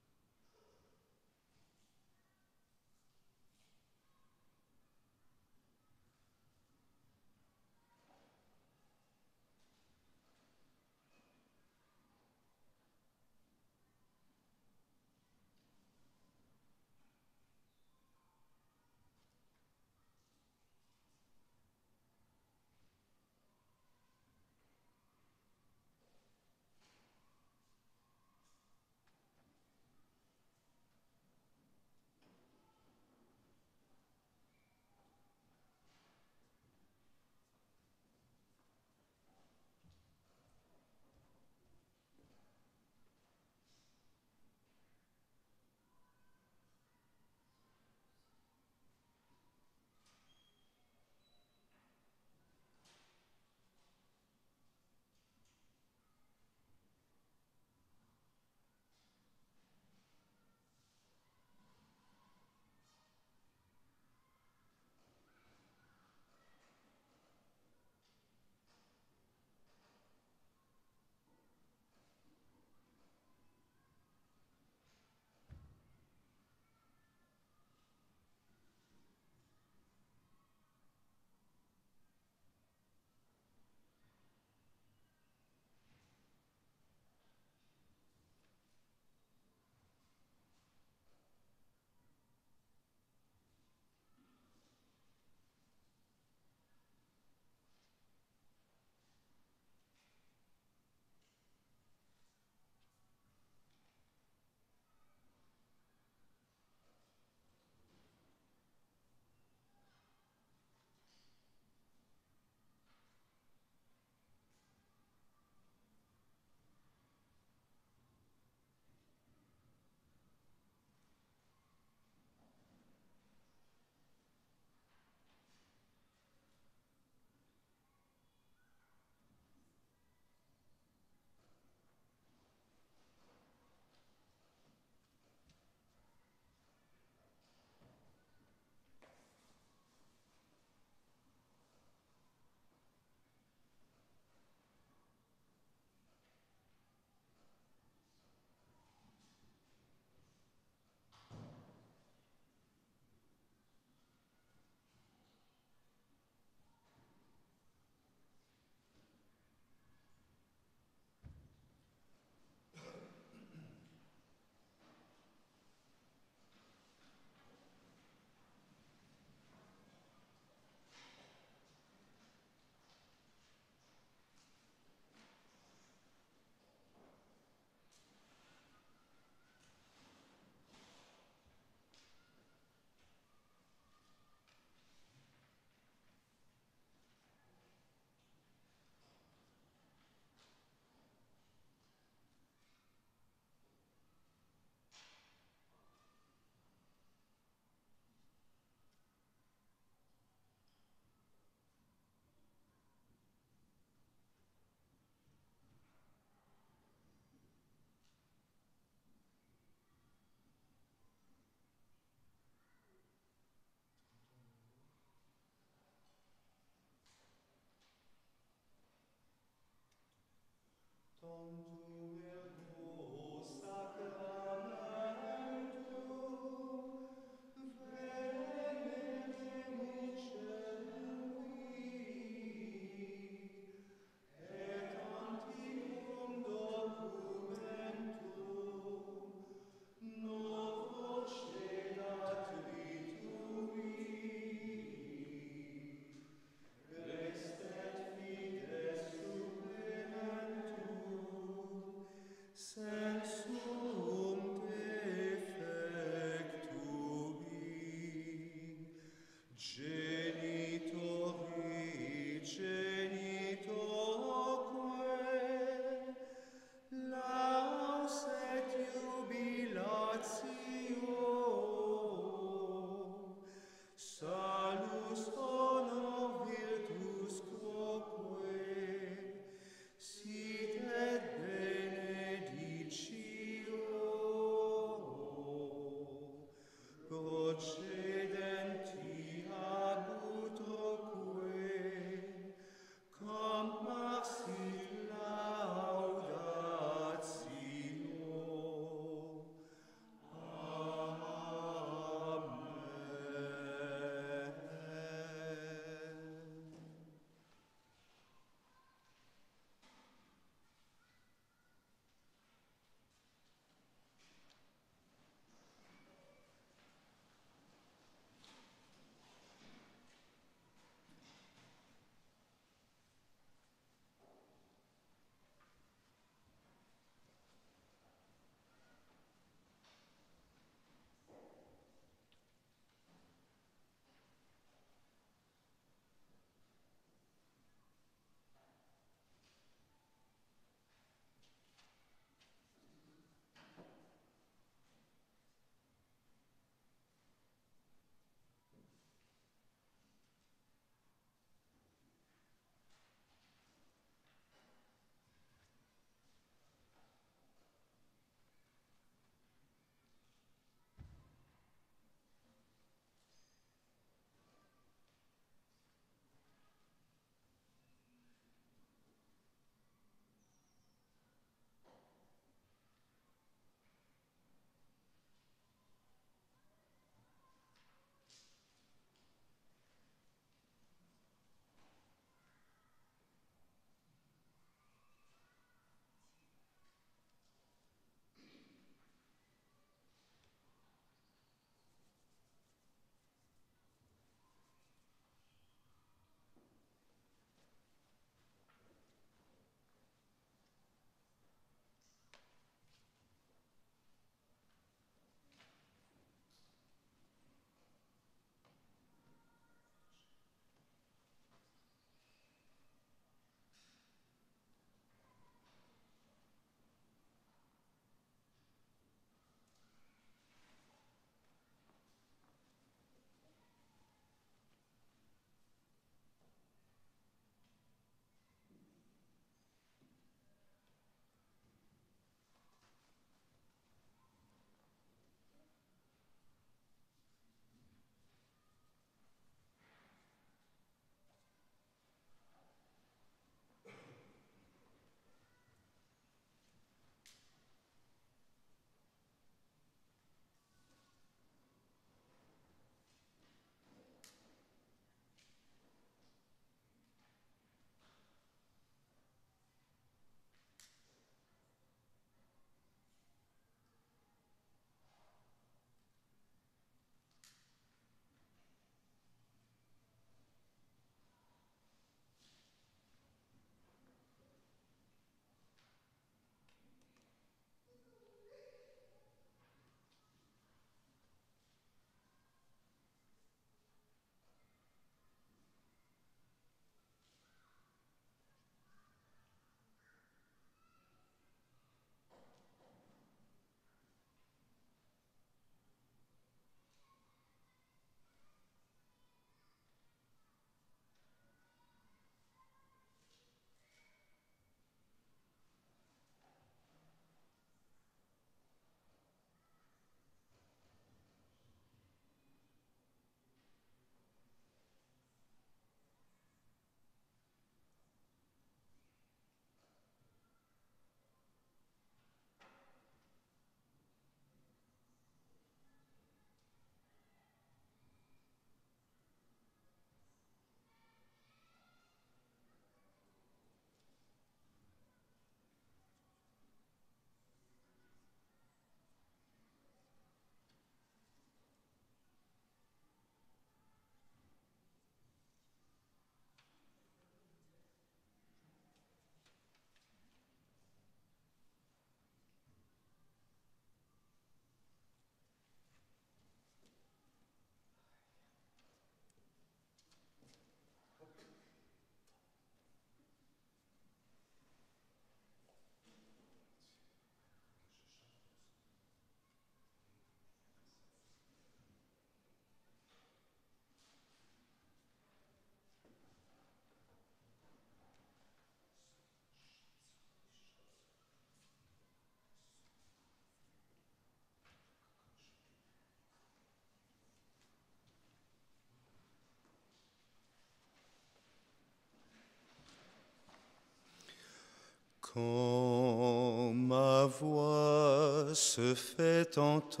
Quand ma voix se fait entendre,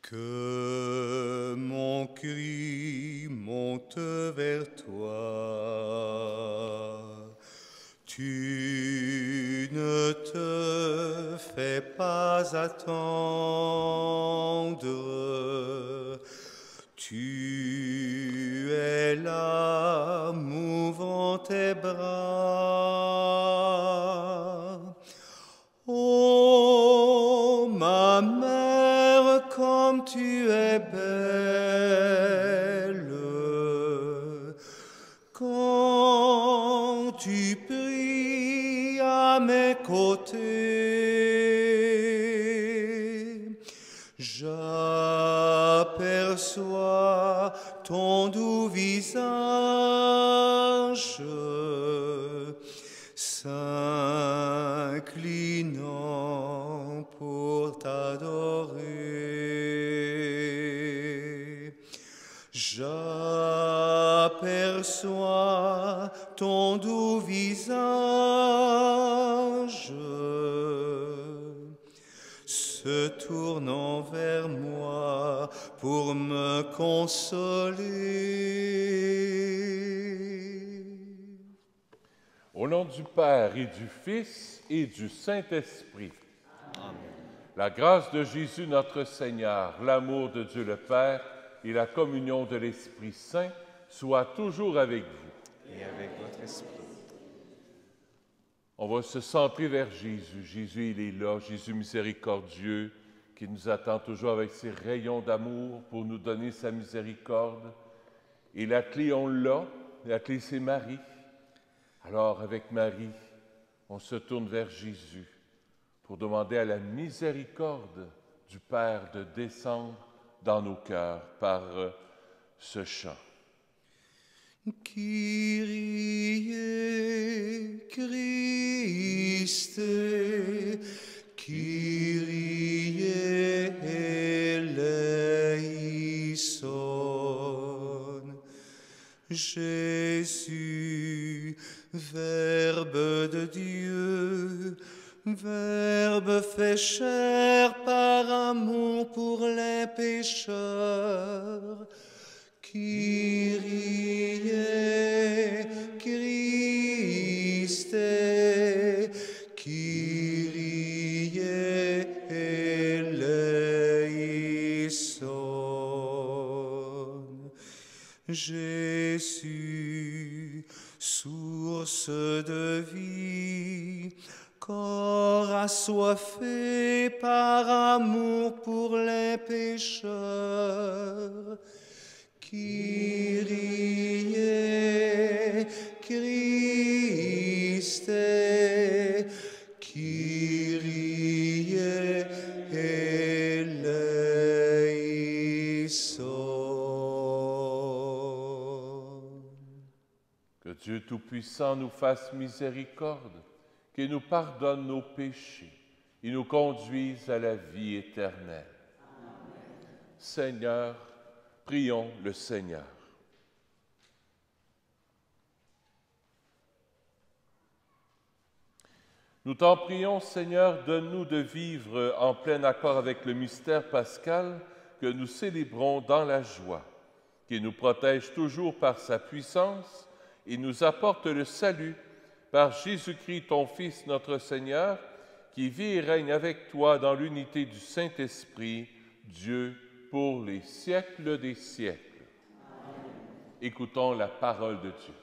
que mon cri monte vers toi, tu ne te fais pas attendre, tu es là, mouvant tes bras. Oh, ma mère, comme tu es belle, quand tu pries à mes côtés, j'aperçois ton doux visage s'inclinant pour t'adorer. J'aperçois ton doux visage se tournant vers moi pour me consoler. Au nom du Père et du Fils et du Saint-Esprit. Amen. La grâce de Jésus notre Seigneur, l'amour de Dieu le Père et la communion de l'Esprit Saint soient toujours avec vous. Et avec votre esprit. On va se centrer vers Jésus. Jésus, il est là, Jésus miséricordieux, qui nous attend toujours avec ses rayons d'amour pour nous donner sa miséricorde. Et la clé, on l'a. La clé, c'est Marie. Alors, avec Marie, on se tourne vers Jésus pour demander à la miséricorde du Père de descendre dans nos cœurs par ce chant. Kyrie, Christe, Kyrie eleison. Jésus, Verbe de Dieu, Verbe fait chair par amour pour les pécheurs. Kyrie, Christe, Kyrie eleison. Jésus, source de vie, corps assoiffé par amour pour les pécheurs. Kyrie, Christe, Kyrie eleison. Que Dieu Tout-Puissant nous fasse miséricorde, qu'il nous pardonne nos péchés et nous conduise à la vie éternelle. Amen. Seigneur, prions le Seigneur. Nous t'en prions, Seigneur, donne-nous de vivre en plein accord avec le mystère pascal que nous célébrons dans la joie, qui nous protège toujours par sa puissance et nous apporte le salut par Jésus-Christ, ton Fils, notre Seigneur, qui vit et règne avec toi dans l'unité du Saint-Esprit, Dieu, pour les siècles des siècles. Amen. Écoutons la parole de Dieu.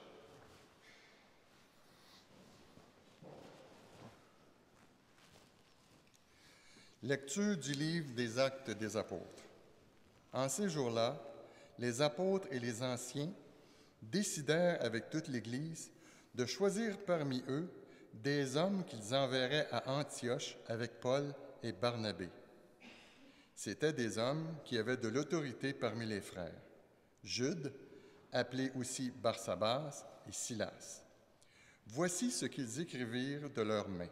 Lecture du livre des Actes des Apôtres. En ces jours-là, les apôtres et les anciens décidèrent avec toute l'Église de choisir parmi eux des hommes qu'ils enverraient à Antioche avec Paul et Barnabé. C'étaient des hommes qui avaient de l'autorité parmi les frères. Jude, appelé aussi Barsabas, et Silas. Voici ce qu'ils écrivirent de leurs mains.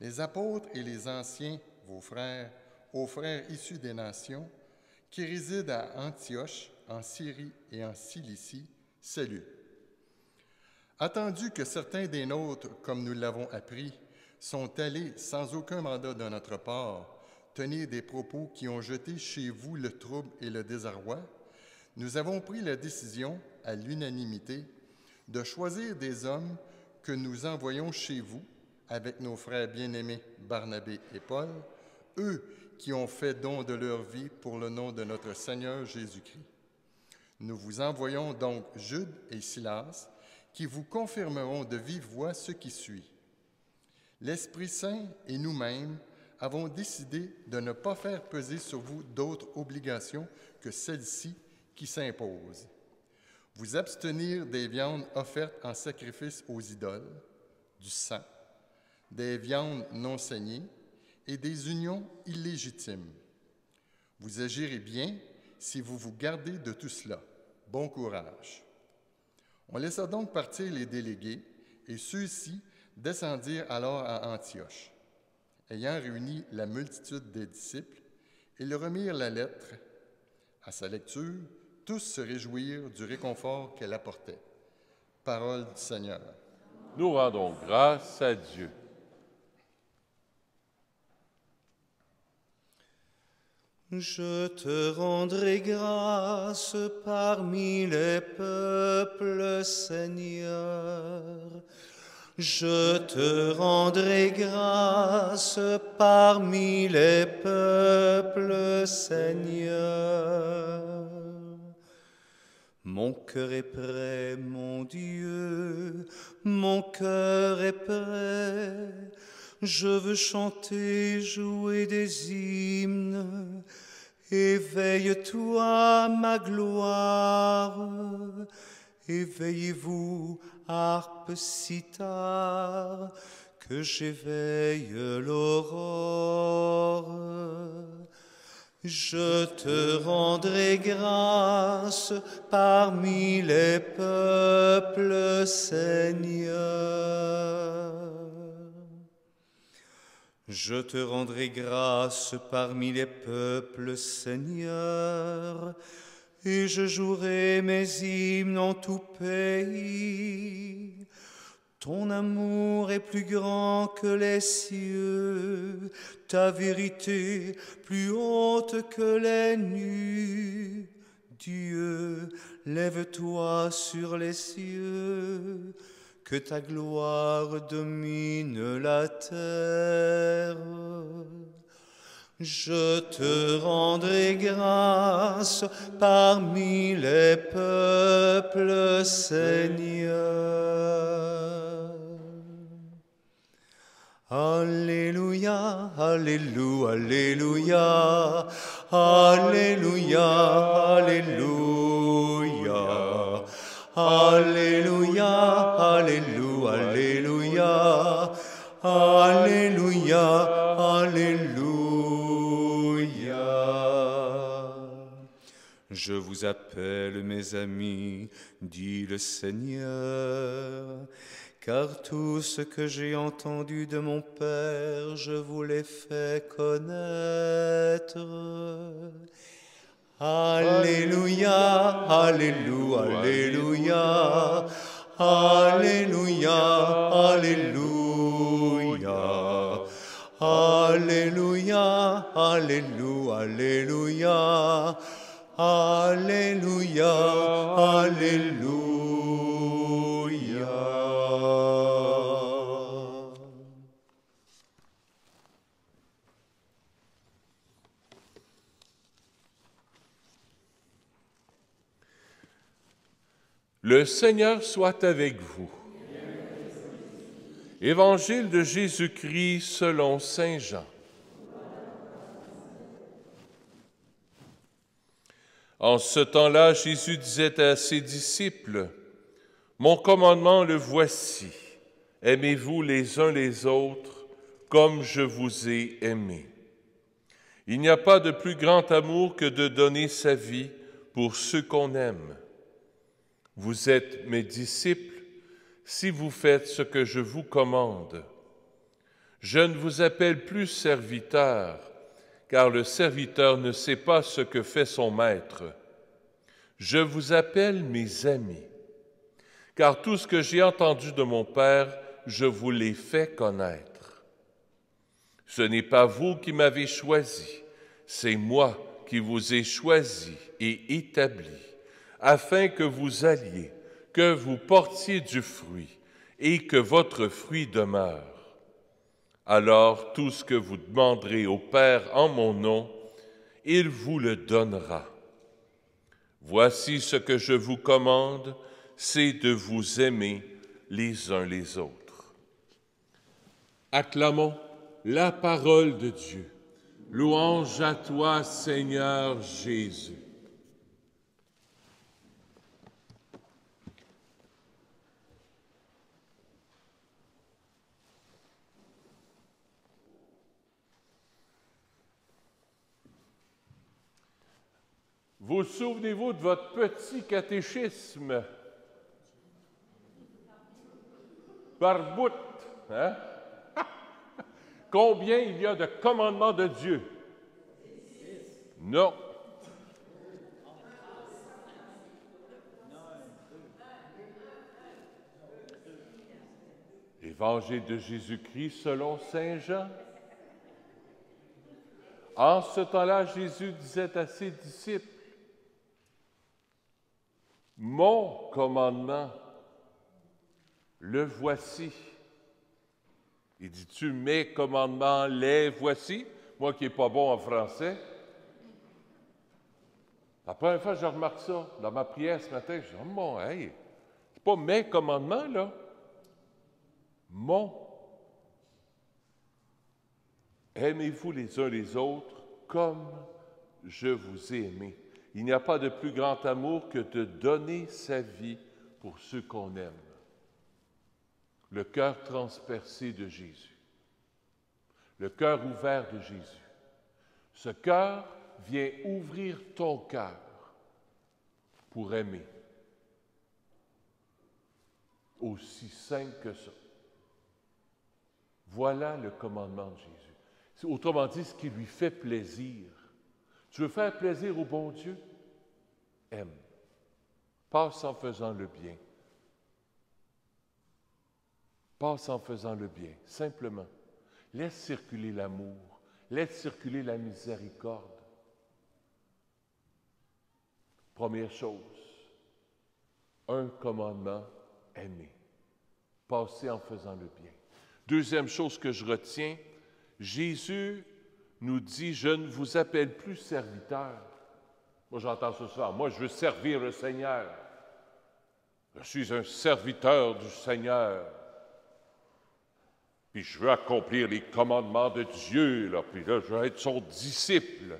Les apôtres et les anciens, vos frères, aux frères issus des nations, qui résident à Antioche, en Syrie et en Cilicie, saluent. Attendu que certains des nôtres, comme nous l'avons appris, sont allés sans aucun mandat de notre part tenir des propos qui ont jeté chez vous le trouble et le désarroi, nous avons pris la décision, à l'unanimité, de choisir des hommes que nous envoyons chez vous avec nos frères bien-aimés Barnabé et Paul, eux qui ont fait don de leur vie pour le nom de notre Seigneur Jésus-Christ. Nous vous envoyons donc Jude et Silas, qui vous confirmeront de vive voix ce qui suit. L'Esprit Saint et nous-mêmes avons décidé de ne pas faire peser sur vous d'autres obligations que celles-ci qui s'imposent. Vous abstenir des viandes offertes en sacrifice aux idoles, du sang, des viandes non saignées et des unions illégitimes. Vous agirez bien si vous vous gardez de tout cela. Bon courage. On laissa donc partir les délégués, et ceux-ci descendirent alors à Antioche. Ayant réuni la multitude des disciples, ils remirent la lettre. À sa lecture, tous se réjouirent du réconfort qu'elle apportait. Parole du Seigneur. Nous rendons grâce à Dieu. Je te rendrai grâce parmi les peuples, Seigneur. Je te rendrai grâce parmi les peuples, Seigneur. Mon cœur est prêt, mon Dieu, mon cœur est prêt. Je veux chanter, jouer des hymnes. Éveille-toi, ma gloire. Éveillez-vous, harpe, cithare, que j'éveille l'aurore. Je te rendrai grâce parmi les peuples, Seigneur. Je te rendrai grâce parmi les peuples, Seigneur, et je jouerai mes hymnes en tout pays. Ton amour est plus grand que les cieux, ta vérité plus haute que les nues. Dieu, lève-toi sur les cieux, que ta gloire domine la terre. Je te rendrai grâce parmi les peuples, Seigneur. Alléluia, alléluia, alléluia, alléluia, alléluia. Alléluia, alléluia, alléluia, alléluia, alléluia. Je vous appelle, mes amis, dit le Seigneur, car tout ce que j'ai entendu de mon Père, je vous l'ai fait connaître. Alléluia, alléluia, alléluia, alléluia, alléluia, alléluia, alléluia, alléluia, alléluia. Le Seigneur soit avec vous. Évangile de Jésus-Christ selon saint Jean. En ce temps-là, Jésus disait à ses disciples, « Mon commandement le voici, aimez-vous les uns les autres comme je vous ai aimés. Il n'y a pas de plus grand amour que de donner sa vie pour ceux qu'on aime. Vous êtes mes disciples si vous faites ce que je vous commande. Je ne vous appelle plus serviteur, car le serviteur ne sait pas ce que fait son maître. Je vous appelle mes amis, car tout ce que j'ai entendu de mon Père, je vous l'ai fait connaître. Ce n'est pas vous qui m'avez choisi, c'est moi qui vous ai choisi et établi, afin que vous alliez, que vous portiez du fruit et que votre fruit demeure. Alors tout ce que vous demanderez au Père en mon nom, il vous le donnera. Voici ce que je vous commande, c'est de vous aimer les uns les autres. Acclamons la parole de Dieu. Louange à toi, Seigneur Jésus. Vous souvenez-vous de votre petit catéchisme? Par bout, hein? Combien il y a de commandements de Dieu? Non. Évangile de Jésus-Christ selon saint Jean. En ce temps-là, Jésus disait à ses disciples, « Mon commandement, le voici. » Il dit-tu, « Mes commandements, les voici? » Moi qui n'ai pas bon en français. La première fois que je remarque ça, dans ma prière ce matin, je dis, « Oh mon, hey, c'est pas mes commandements, là. Mon. Aimez-vous les uns les autres comme je vous ai aimés. » Il n'y a pas de plus grand amour que de donner sa vie pour ceux qu'on aime. Le cœur transpercé de Jésus. Le cœur ouvert de Jésus. Ce cœur vient ouvrir ton cœur pour aimer. Aussi simple que ça. Voilà le commandement de Jésus. C'est autrement dit, ce qui lui fait plaisir. Tu veux faire plaisir au bon Dieu? Aime. Passe en faisant le bien. Passe en faisant le bien, simplement. Laisse circuler l'amour, laisse circuler la miséricorde. Première chose, un commandement, aimer. Passer en faisant le bien. Deuxième chose que je retiens, Jésus nous dit, « Je ne vous appelle plus serviteur. » Moi, j'entends ça souvent. Moi, je veux servir le Seigneur. Je suis un serviteur du Seigneur. Puis je veux accomplir les commandements de Dieu, là. Puis là, je veux être son disciple.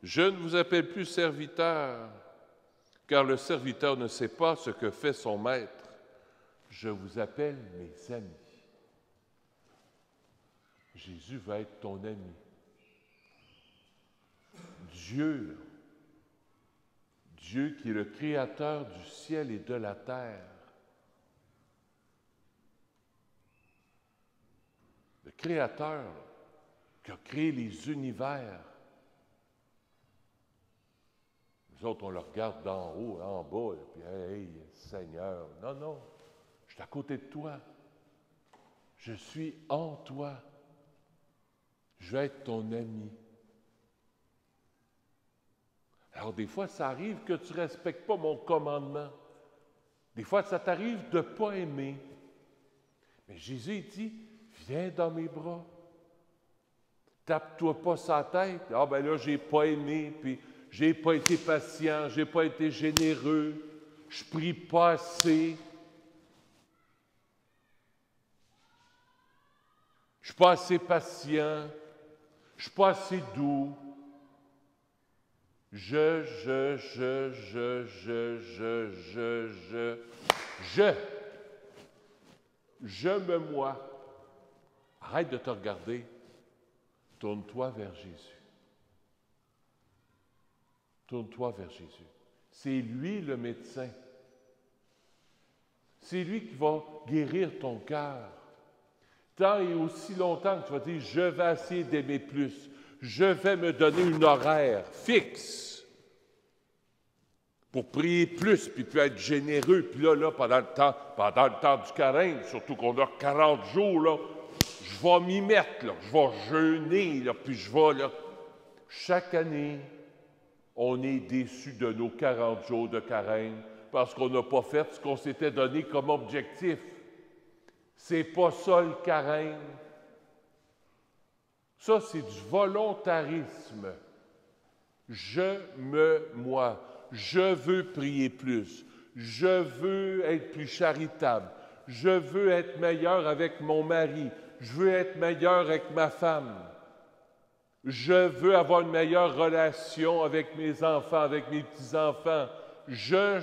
Je ne vous appelle plus serviteur, car le serviteur ne sait pas ce que fait son maître. Je vous appelle mes amis. Jésus va être ton ami. Dieu qui est le créateur du ciel et de la terre, le créateur qui a créé les univers. Nous autres, on le regarde d'en haut, en bas, et puis « Hey, Seigneur! » Non, non, je suis à côté de toi. Je suis en toi. Je vais être ton ami. Alors, des fois, ça arrive que tu ne respectes pas mon commandement. Des fois, ça t'arrive de ne pas aimer. Mais Jésus dit, viens dans mes bras. Tape-toi pas sa tête. Ah, ben là, j'ai pas aimé, puis j'ai pas été patient, j'ai pas été généreux, je prie pas assez. Je suis pas assez patient, je suis pas assez doux. Je me moi. Arrête de te regarder. Tourne-toi vers Jésus. Tourne-toi vers Jésus. C'est lui le médecin. C'est lui qui va guérir ton cœur. Tant et aussi longtemps que tu vas dire, je vais essayer d'aimer plus. Je vais me donner une horaire fixe pour prier plus, puis être généreux. Puis là, pendant le temps du carême, surtout qu'on a 40 jours, là, je vais m'y mettre, là, je vais jeûner, là, puis je vais, là. Chaque année, on est déçu de nos 40 jours de carême parce qu'on n'a pas fait ce qu'on s'était donné comme objectif. C'est pas ça le carême. Ça, c'est du volontarisme. Moi, je veux prier plus. Je veux être plus charitable. Je veux être meilleur avec mon mari. Je veux être meilleur avec ma femme. Je veux avoir une meilleure relation avec mes enfants, avec mes petits-enfants. Je.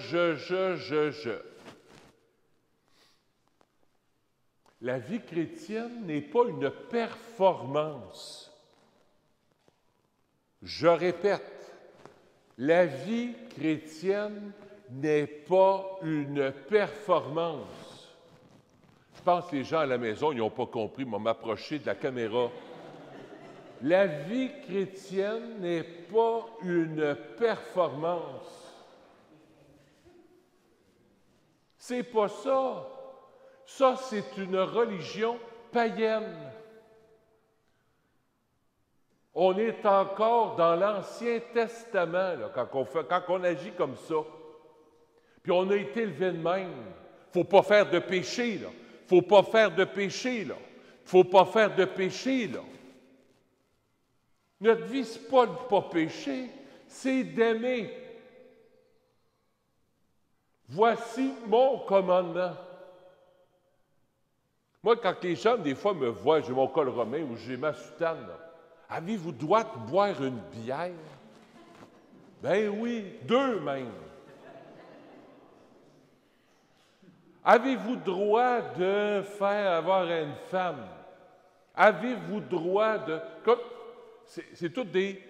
La vie chrétienne n'est pas une performance. Je répète, la vie chrétienne n'est pas une performance. Je pense que les gens à la maison, ils n'ont pas compris, ils m'ont approché de la caméra. La vie chrétienne n'est pas une performance. C'est pas ça. Ça, c'est une religion païenne. On est encore dans l'Ancien Testament là, quand on agit comme ça. Puis on a été élevé de même. Il ne faut pas faire de péché, là. Il ne faut pas faire de péché, là. Il ne faut pas faire de péché, là. Notre vie, ce n'est pas de ne pas pécher, c'est d'aimer. Voici mon commandement. Moi, quand les gens, des fois, me voient, j'ai mon col romain ou j'ai ma soutane, là. Avez-vous droit de boire une bière? Ben oui, 2 même. Avez-vous droit de faire avoir une femme? Avez-vous droit de... C'est tout des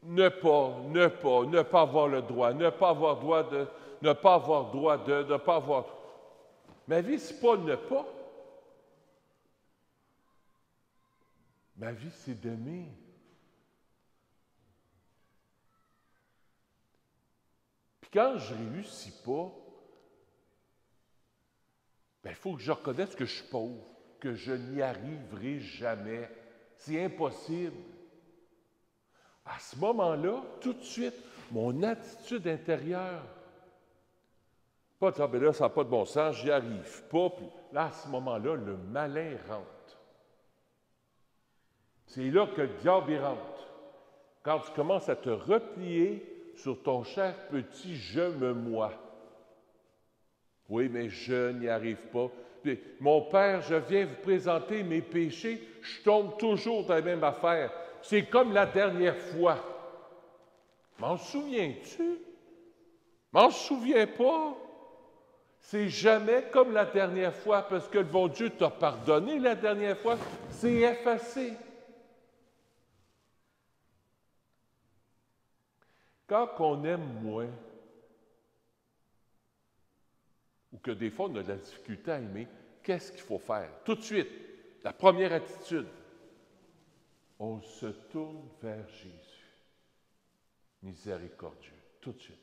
ne pas avoir le droit, ne pas avoir droit de, ne pas avoir droit de, ne pas avoir... Ma vie, c'est pas ne pas. Ma vie, c'est d'aimer. Puis quand je ne réussis pas, il faut que je reconnaisse que je suis pauvre, que je n'y arriverai jamais. C'est impossible. À ce moment-là, tout de suite, mon attitude intérieure, pas de dire, ben là, ça n'a pas de bon sens, j'y arrive pas. Puis là, à ce moment-là, le malin rentre. C'est là que le diable y rentre. Quand tu commences à te replier sur ton cher petit « je me moi ». Oui, mais je n'y arrive pas. Puis, mon Père, je viens vous présenter mes péchés, je tombe toujours dans la même affaire. C'est comme la dernière fois. M'en souviens-tu? M'en souviens pas. C'est jamais comme la dernière fois, parce que le bon Dieu t'a pardonné la dernière fois. C'est effacé. Quand on aime moins, ou que des fois on a de la difficulté à aimer, qu'est-ce qu'il faut faire? Tout de suite, la première attitude, on se tourne vers Jésus, miséricordieux, tout de suite.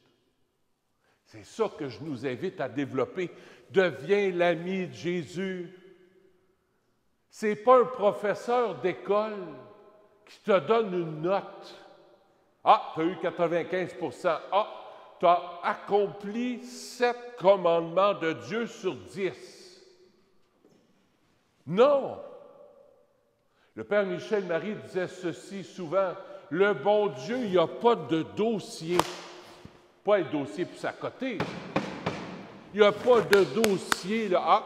C'est ça que je nous invite à développer. Deviens l'ami de Jésus. Ce n'est pas un professeur d'école qui te donne une note. Ah, tu as eu 95%. Ah, tu as accompli 7 commandements de Dieu sur 10. Non! Le Père Michel-Marie disait ceci souvent, le bon Dieu, il n'y a pas de dossier. Pas un dossier pour s'accoter. Il n'y a pas de dossier, là. Ah,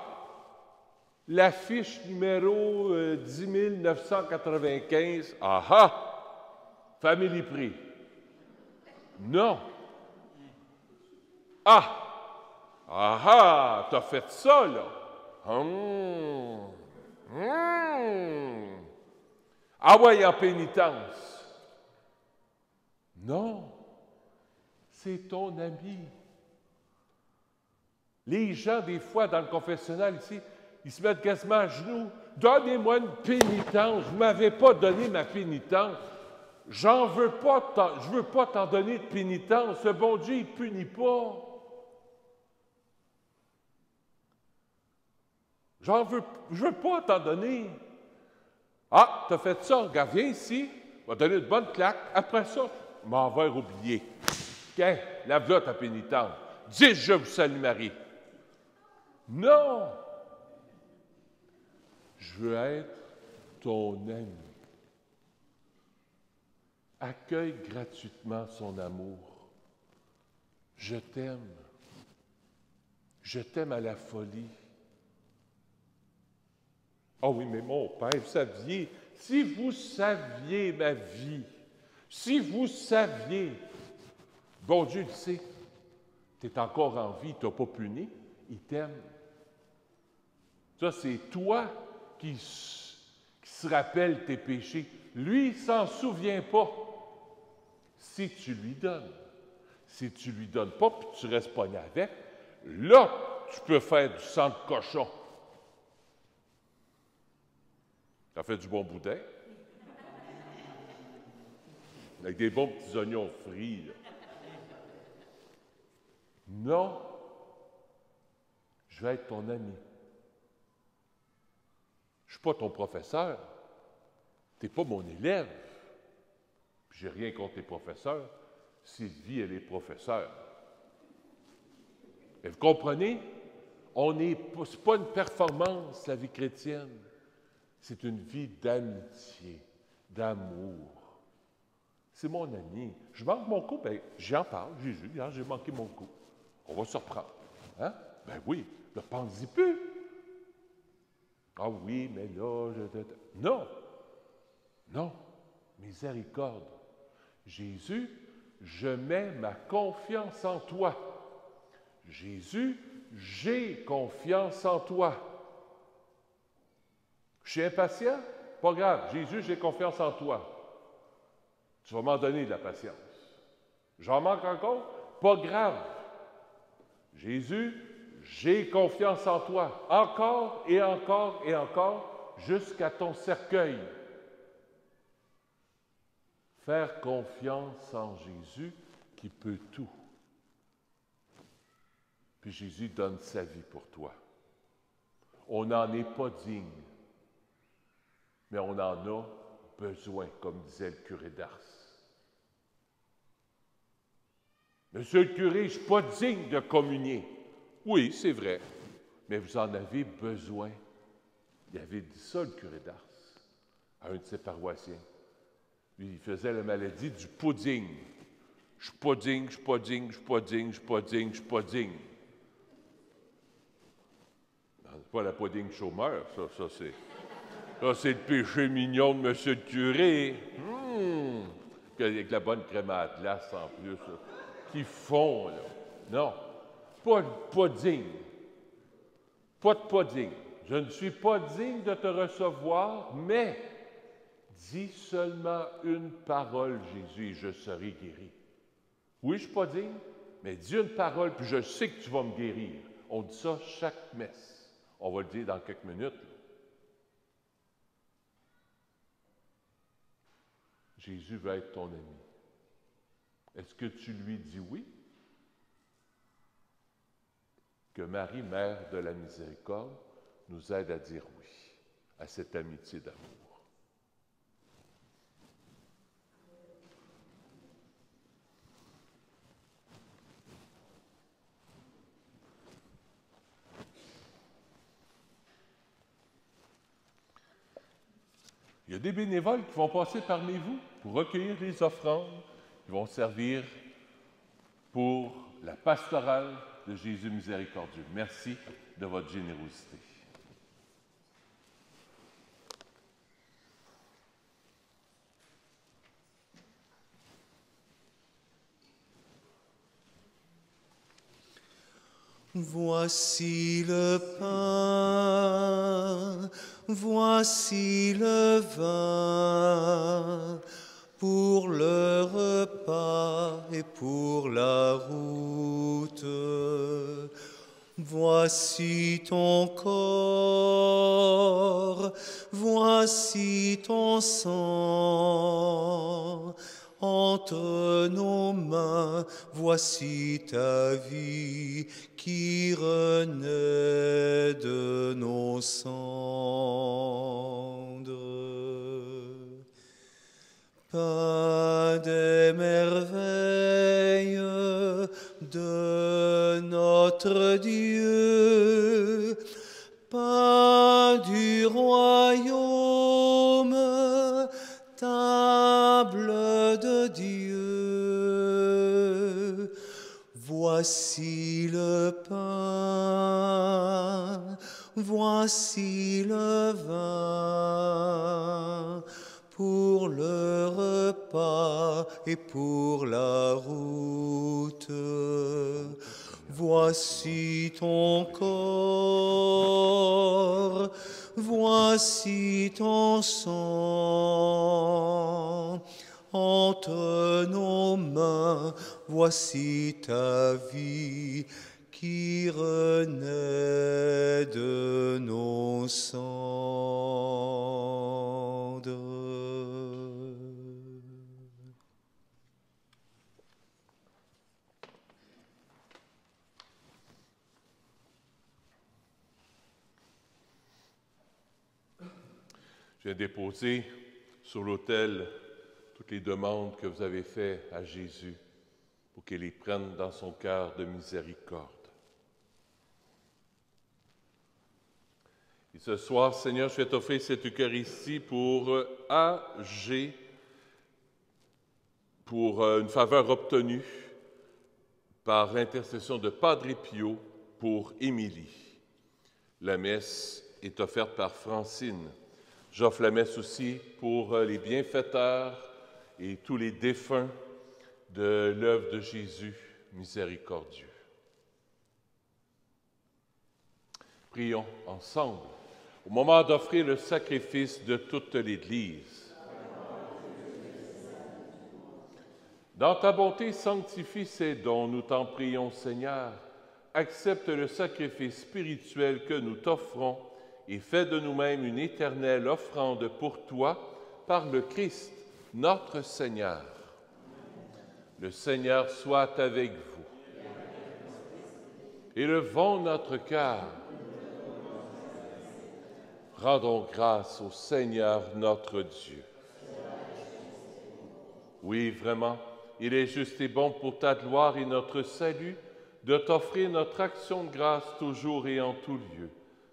la fiche numéro 10 995. Ah ah! Family Prix. Non. Ah, t'as fait ça, là. Ah ouais, en pénitence. Non. C'est ton ami. Les gens, des fois, dans le confessionnal ici, ils se mettent quasiment à genoux. Donnez-moi une pénitence. Vous ne m'avez pas donné ma pénitence. je veux pas t'en donner de pénitence. Le bon Dieu, il ne punit pas. Je veux pas t'en donner. Ah, t'as fait ça, regarde, viens ici, je vais te donner une bonne claque. Après ça, je m'en vais oublier. Tiens, lave-là ta pénitence. Dis, je vous salue Marie. Non! Je veux être ton ami. Accueille gratuitement son amour. Je t'aime. Je t'aime à la folie. Oh oui, mais mon Père, vous saviez, si vous saviez ma vie, si vous saviez, bon Dieu le sait, tu es encore en vie, tu n'as pas puni, il t'aime. Ça, c'est toi qui se rappelle tes péchés. Lui, il ne s'en souvient pas. Si tu lui donnes. Si tu lui donnes pas, puis tu restes pogné avec, là, tu peux faire du sang de cochon. Ça fait du bon boudin. Avec des bons petits oignons frits. Là. Non, je vais être ton ami. Je ne suis pas ton professeur. Tu n'es pas mon élève. Je n'ai rien contre les professeurs. Sylvie, elle est professeure. Et vous comprenez? Ce n'est pas une performance, la vie chrétienne. C'est une vie d'amitié, d'amour. C'est mon ami. Je manque mon coup, bien, j'en parle, Jésus, hein, j'ai manqué mon coup. On va se reprendre. Hein? Ben oui, ne pense-y plus. Ah oui, mais là, Non! Non! Miséricorde. Jésus, je mets ma confiance en toi. Jésus, j'ai confiance en toi. Je suis impatient? Pas grave. Jésus, j'ai confiance en toi. Tu vas m'en donner de la patience. J'en manque encore? Pas grave. Jésus, j'ai confiance en toi. Encore et encore et encore, jusqu'à ton cercueil. Faire confiance en Jésus qui peut tout. Puis Jésus donne sa vie pour toi. On n'en est pas digne, mais on en a besoin, comme disait le curé d'Ars. Monsieur le curé, je ne suis pas digne de communier. Oui, c'est vrai, mais vous en avez besoin. Il avait dit ça, le curé d'Ars, à un de ses paroissiens. Lui, il faisait la maladie du pudding. Je suis pas digne, je suis pas digne, je suis pas digne, je suis pas digne, je suis pas digne. C'est pas la pudding chômeur, ça c'est le péché mignon de monsieur le curé. Avec la bonne crème à la glace en plus, là, qui fond, là. Non, pas digne. Pas digne. Je ne suis pas digne de te recevoir, mais dis seulement une parole, Jésus, et je serai guéri. Oui, je ne suis pas digne, mais dis une parole, puis je sais que tu vas me guérir. On dit ça chaque messe. On va le dire dans quelques minutes. Jésus veut être ton ami. Est-ce que tu lui dis oui? Que Marie, Mère de la Miséricorde, nous aide à dire oui à cette amitié d'amour. Il y a des bénévoles qui vont passer parmi vous pour recueillir les offrandes, qui vont servir pour la pastorale de Jésus miséricordieux. Merci de votre générosité. Voici le pain, voici le vin, pour le repas et pour la route. Voici ton corps, voici ton sang. Entre nos mains, voici ta vie qui renaît de nos cendres. Pas des merveilles de notre Dieu, pas du royaume, table de Dieu. Voici le pain, voici le vin, pour le repas et pour la route. Voici ton corps, voici ton sang. Entre nos mains, voici ta vie qui renaît de nos cendres. Je viens déposer sur l'autel toutes les demandes que vous avez faites à Jésus pour qu'il les prenne dans son cœur de miséricorde. Et ce soir, Seigneur, je vais t'offrir cette Eucharistie pour AG, pour une faveur obtenue par l'intercession de Padre Pio pour Émilie. La messe est offerte par Francine. J'offre la messe aussi pour les bienfaiteurs et tous les défunts de l'œuvre de Jésus miséricordieux. Prions ensemble au moment d'offrir le sacrifice de toute l'Église. Dans ta bonté, sanctifie ces dons, nous t'en prions, Seigneur. Accepte le sacrifice spirituel que nous t'offrons et fais de nous-mêmes une éternelle offrande pour toi par le Christ, notre Seigneur. Le Seigneur soit avec vous. Élevons notre cœur. Rendons grâce au Seigneur notre Dieu. Oui, vraiment, il est juste et bon pour ta gloire et notre salut de t'offrir notre action de grâce toujours et en tout lieu.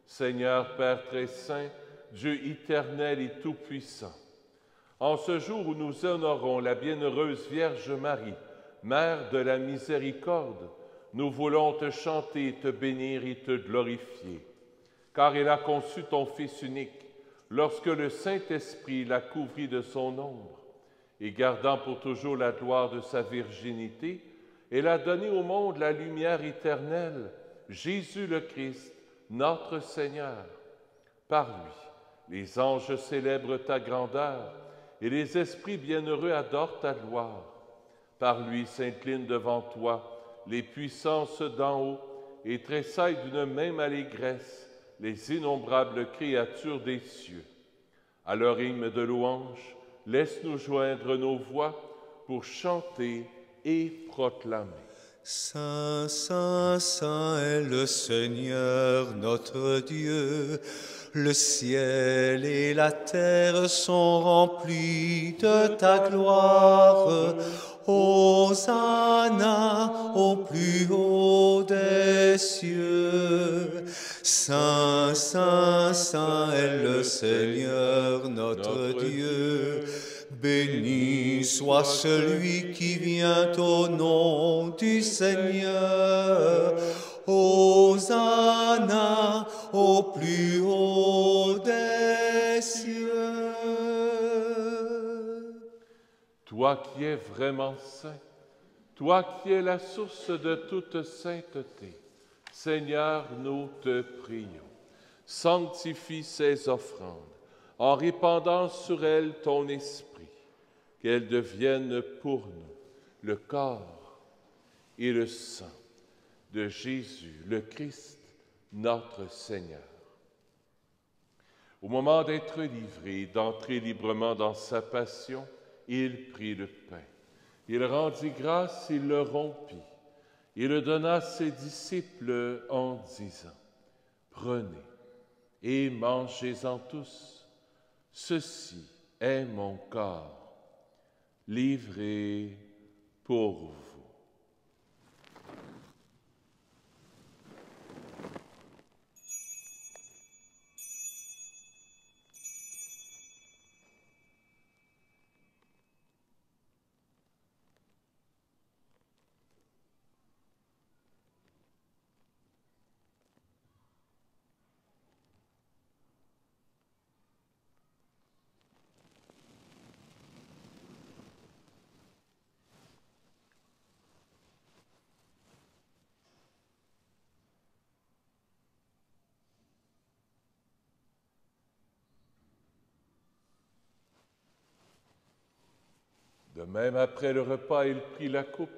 Seigneur Père très saint, Dieu éternel et tout-puissant, en ce jour où nous honorons la bienheureuse Vierge Marie, Mère de la miséricorde, nous voulons te chanter, te bénir et te glorifier, car elle a conçu ton Fils unique, lorsque le Saint-Esprit l'a couvri de son ombre, et gardant pour toujours la gloire de sa virginité, elle a donné au monde la lumière éternelle, Jésus le Christ, notre Seigneur. Par lui, les anges célèbrent ta grandeur et les esprits bienheureux adorent ta gloire. Par lui s'inclinent devant toi les puissances d'en haut et tressaillent d'une même allégresse les innombrables créatures des cieux. À leur hymne de louange, laisse-nous joindre nos voix pour chanter et proclamer. Saint, Saint, Saint est le Seigneur notre Dieu. Le ciel et la terre sont remplis de ta gloire. Hosanna au plus haut des cieux. Saint, Saint, Saint est le Seigneur notre Dieu. Béni soit celui qui vient au nom du Seigneur. Hosanna au plus haut des cieux. Toi qui es vraiment saint, toi qui es la source de toute sainteté, Seigneur, nous te prions. Sanctifie ces offrandes en répandant sur elles ton esprit, qu'elles deviennent pour nous le corps et le sang de Jésus, le Christ, notre Seigneur. Au moment d'être livré, d'entrer librement dans sa passion, il prit le pain. Il rendit grâce, il le rompit. Il le donna à ses disciples en disant, « Prenez et mangez-en tous. Ceci est mon corps, livré pour vous. » De même, après le repas, il prit la coupe.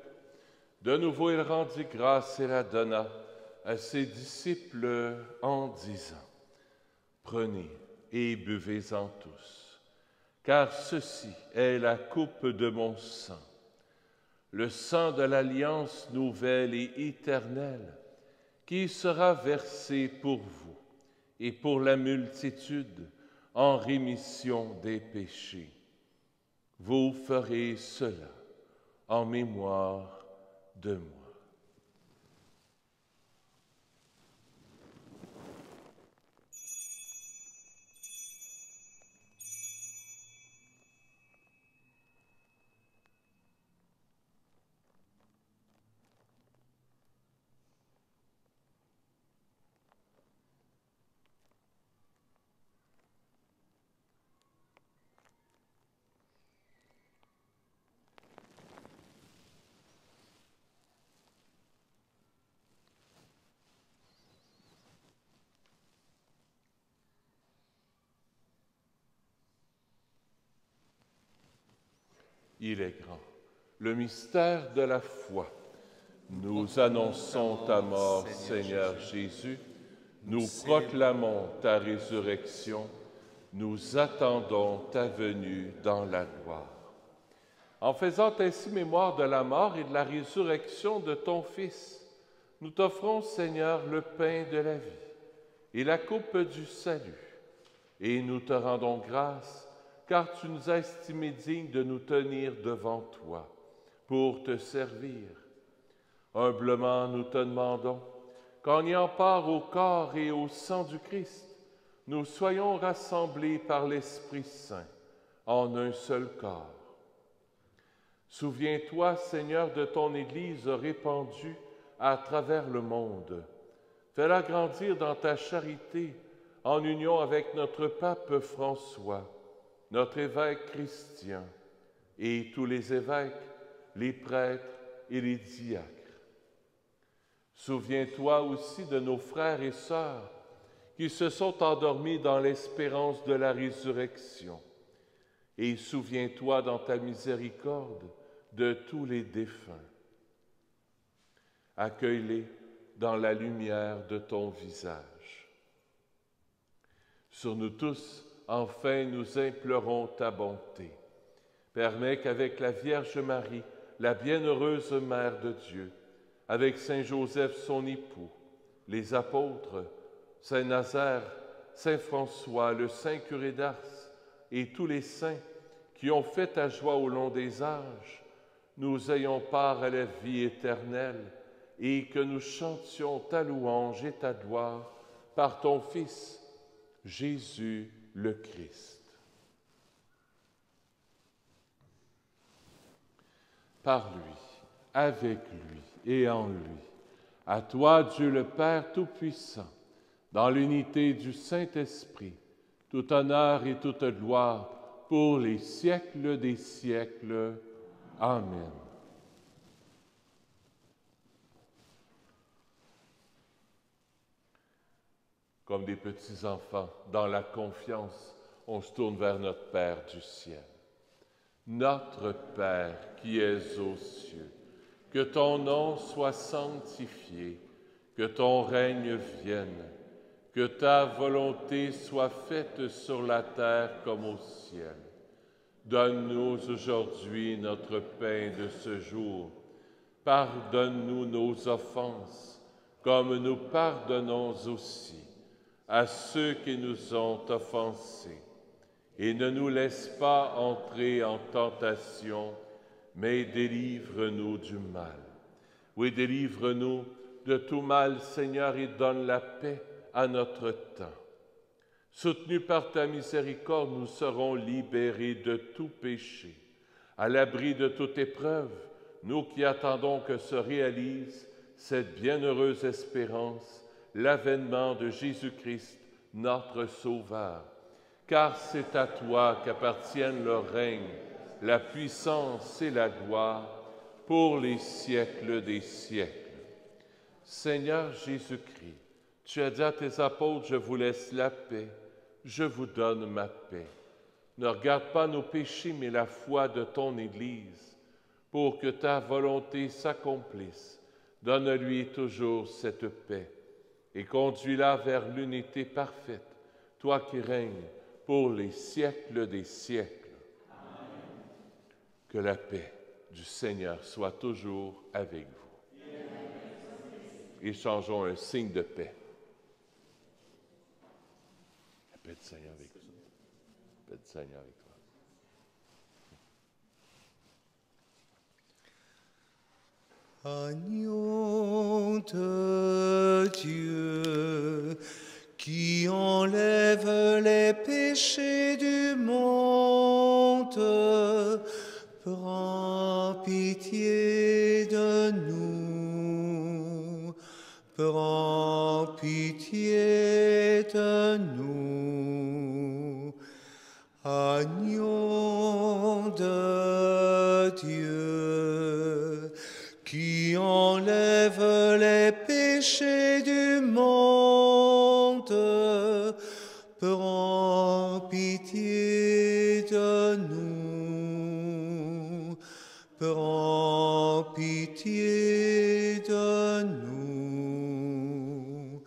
De nouveau, il rendit grâce et la donna à ses disciples en disant, « Prenez et buvez-en tous, car ceci est la coupe de mon sang, le sang de l'alliance nouvelle et éternelle, qui sera versé pour vous et pour la multitude en rémission des péchés. Vous ferez cela en mémoire de moi. » Il est grand, le mystère de la foi. Nous annonçons ta mort, Seigneur Jésus. Nous proclamons ta résurrection. Nous attendons ta venue dans la gloire. En faisant ainsi mémoire de la mort et de la résurrection de ton Fils, nous t'offrons, Seigneur, le pain de la vie et la coupe du salut. Et nous te rendons grâce, car tu nous as estimés dignes de nous tenir devant toi pour te servir. Humblement, nous te demandons qu'en ayant part au corps et au sang du Christ, nous soyons rassemblés par l'Esprit Saint en un seul corps. Souviens-toi, Seigneur, de ton Église répandue à travers le monde. Fais-la grandir dans ta charité en union avec notre pape François, notre évêque Christian et tous les évêques, les prêtres et les diacres. Souviens-toi aussi de nos frères et sœurs qui se sont endormis dans l'espérance de la résurrection. Et souviens-toi dans ta miséricorde de tous les défunts. Accueille-les dans la lumière de ton visage. Sur nous tous, enfin, nous implorons ta bonté. Permets qu'avec la Vierge Marie, la bienheureuse Mère de Dieu, avec Saint Joseph son époux, les apôtres, Saint Nazaire, Saint François, le Saint curé d'Ars et tous les saints qui ont fait ta joie au long des âges, nous ayons part à la vie éternelle et que nous chantions ta louange et ta gloire par ton Fils, Jésus le Christ. Par lui, avec lui et en lui, à toi, Dieu le Père Tout-Puissant, dans l'unité du Saint-Esprit, tout honneur et toute gloire pour les siècles des siècles. Amen. Comme des petits enfants, dans la confiance, on se tourne vers notre Père du ciel. Notre Père qui es aux cieux, que ton nom soit sanctifié, que ton règne vienne, Que ta volonté soit faite sur la terre comme au ciel. Donne-nous aujourd'hui notre pain de ce jour. Pardonne-nous nos offenses, comme nous pardonnons aussi à ceux qui nous ont offensés. Et ne nous laisse pas entrer en tentation, mais délivre-nous du mal. Oui, délivre-nous de tout mal, Seigneur, et donne la paix à notre temps. Soutenus par ta miséricorde, nous serons libérés de tout péché. À l'abri de toute épreuve, nous qui attendons que se réalise cette bienheureuse espérance, l'avènement de Jésus-Christ, notre Sauveur. Car c'est à toi qu'appartiennent le règne, la puissance et la gloire pour les siècles des siècles. Seigneur Jésus-Christ, tu as dit à tes apôtres, je vous laisse la paix, je vous donne ma paix. Ne regarde pas nos péchés, mais la foi de ton Église, pour que ta volonté s'accomplisse. Donne-lui toujours cette paix et conduis-la vers l'unité parfaite, toi qui règnes pour les siècles des siècles. Amen. Que la paix du Seigneur soit toujours avec vous. Échangeons un signe de paix. La paix du Seigneur avec vous. La paix du Seigneur avec toi. Agneau de Dieu, qui enlève les péchés du monde, prends pitié de nous, prends pitié de nous. Agneau de Dieu, qui enlève les péchés du monde, prends pitié de nous, prends pitié de nous.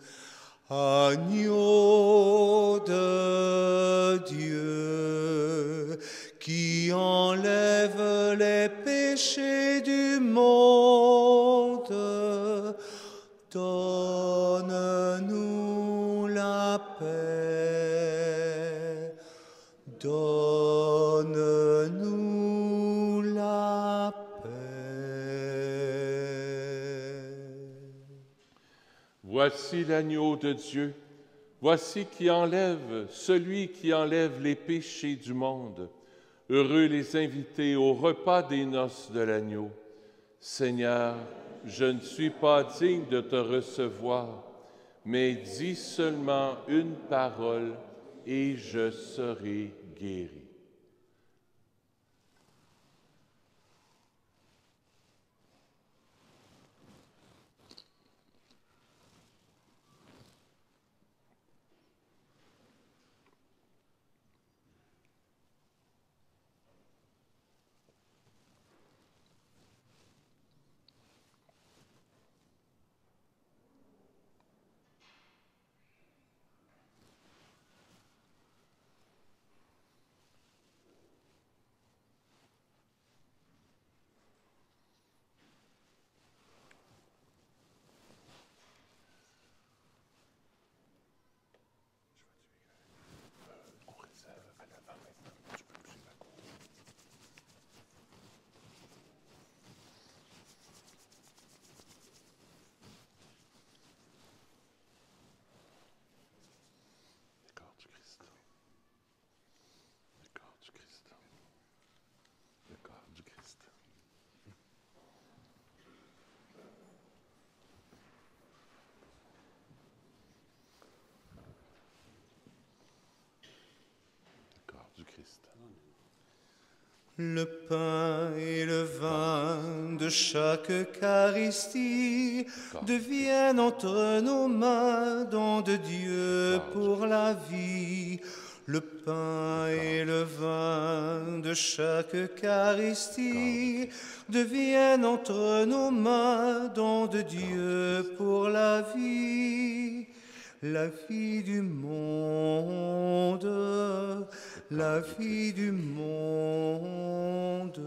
Agneau de Dieu, qui enlève les péchés du monde, donne-nous la paix, donne-nous la paix. Voici l'agneau de Dieu, voici celui qui enlève les péchés du monde. Heureux les invités au repas des noces de l'agneau. Seigneur, je ne suis pas digne de te recevoir, mais dis seulement une parole et je serai guéri. Le pain et le vin de chaque Eucharistie deviennent entre nos mains don de Dieu pour la vie. Le pain et le vin de chaque Eucharistie deviennent entre nos mains don de Dieu pour la vie. la vie du monde, la vie du monde.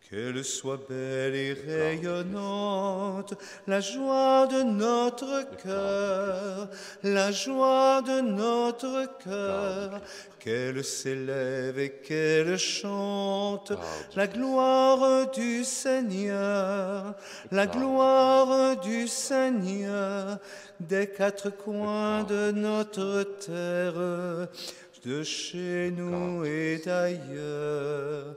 Qu'elle soit belle et rayonnante, la joie de notre cœur, la joie de notre cœur, qu'elle s'élève et qu'elle chante la gloire du Seigneur, la gloire du Seigneur, des quatre coins de notre terre, de chez nous et d'ailleurs.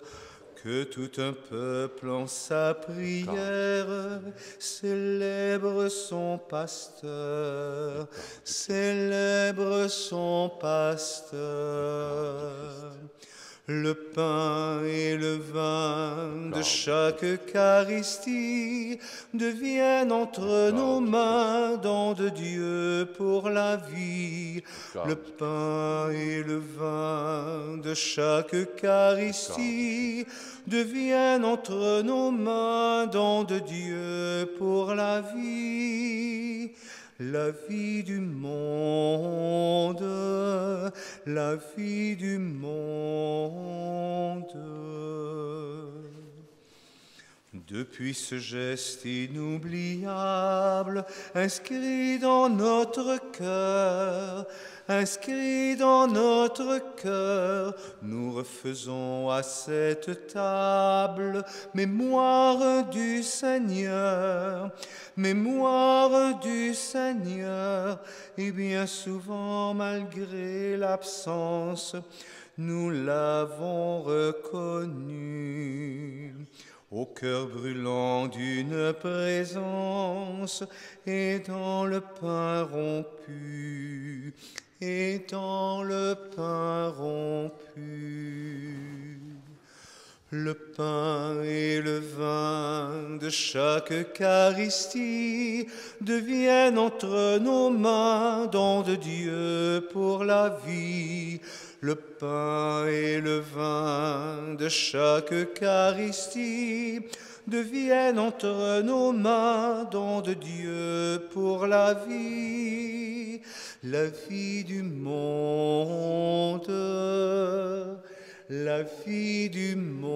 Que tout un peuple en sa prière célèbre son pasteur, célèbre son pasteur. Le pain et le vin de chaque Eucharistie deviennent entre nos mains dons de Dieu pour la vie. Le pain et le vin de chaque Eucharistie deviennent entre nos mains dons de Dieu pour la vie. La vie du monde, la vie du monde. Depuis ce geste inoubliable, inscrit dans notre cœur, inscrit dans notre cœur, nous refaisons à cette table mémoire du Seigneur, mémoire du Seigneur, et bien souvent, malgré l'absence, nous l'avons reconnu. Au cœur brûlant d'une présence, et dans le pain rompu, et dans le pain rompu. Le pain et le vin de chaque Eucharistie deviennent entre nos mains dons de Dieu pour la vie. Le pain et le vin de chaque Eucharistie deviennent entre nos mains dons de Dieu pour la vie du monde, la vie du monde.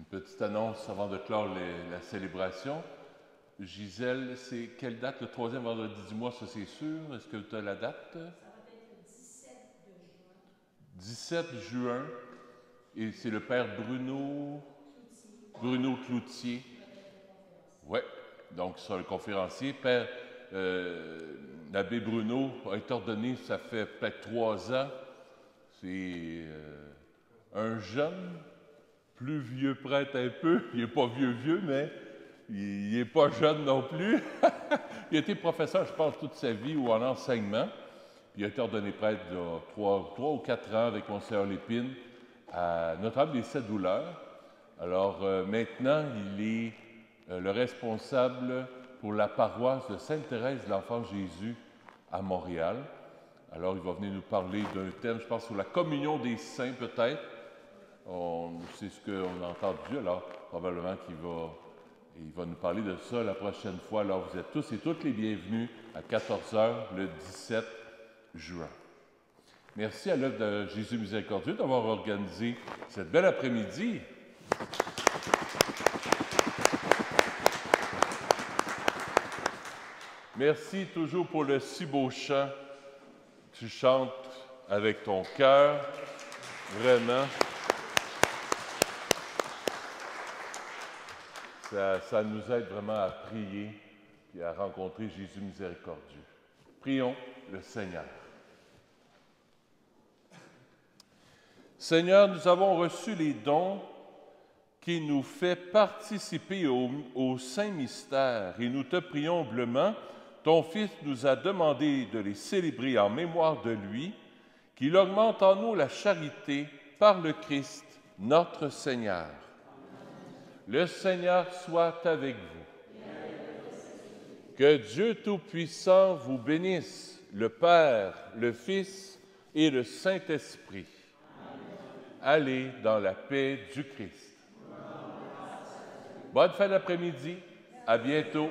Petite annonce avant de clore la célébration. Gisèle, c'est quelle date? Le troisième vendredi du mois, ça c'est sûr. Est-ce que tu as la date? Ça va être le 17 juin. 17 juin. Et c'est le père Bruno Cloutier. Oui, donc il sera le conférencier. Père, l'abbé Bruno a été ordonné, ça fait peut-être 3 ans. C'est un jeune, plus vieux prêtre un peu. Il n'est pas vieux, mais il n'est pas jeune non plus. Il a été professeur, je pense, toute sa vie ou en enseignement. Puis il a été ordonné prêtre il y a 3 ou 4 ans avec Monseigneur Lépine à Notre-Dame des Sept Douleurs. Alors maintenant, il est le responsable pour la paroisse de Sainte-Thérèse de l'Enfant Jésus à Montréal. Alors il va venir nous parler d'un thème, je pense, sur la communion des saints peut-être. C'est ce qu'on a entendu, alors probablement qu'il va nous parler de ça la prochaine fois. Alors vous êtes tous et toutes les bienvenus à 14h le 17 juin. Merci à l'œuvre de Jésus Miséricordieux d'avoir organisé cette belle après-midi. Merci toujours pour le si beau chant. Tu chantes avec ton cœur, vraiment. Ça nous aide vraiment à prier et à rencontrer Jésus miséricordieux. Prions le Seigneur. Seigneur, nous avons reçu les dons qui nous fait participer au saint mystère et nous te prions humblement. Ton Fils nous a demandé de les célébrer en mémoire de lui, qu'il augmente en nous la charité par le Christ, notre Seigneur. Le Seigneur soit avec vous. Que Dieu Tout-Puissant vous bénisse, le Père, le Fils et le Saint-Esprit. Allez dans la paix du Christ. Bonne fin d'après-midi. À bientôt.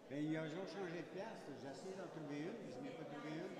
Ben, ils ont changé de place. J'ai essayé d'en trouver une, mais je n'ai pas trouvé une.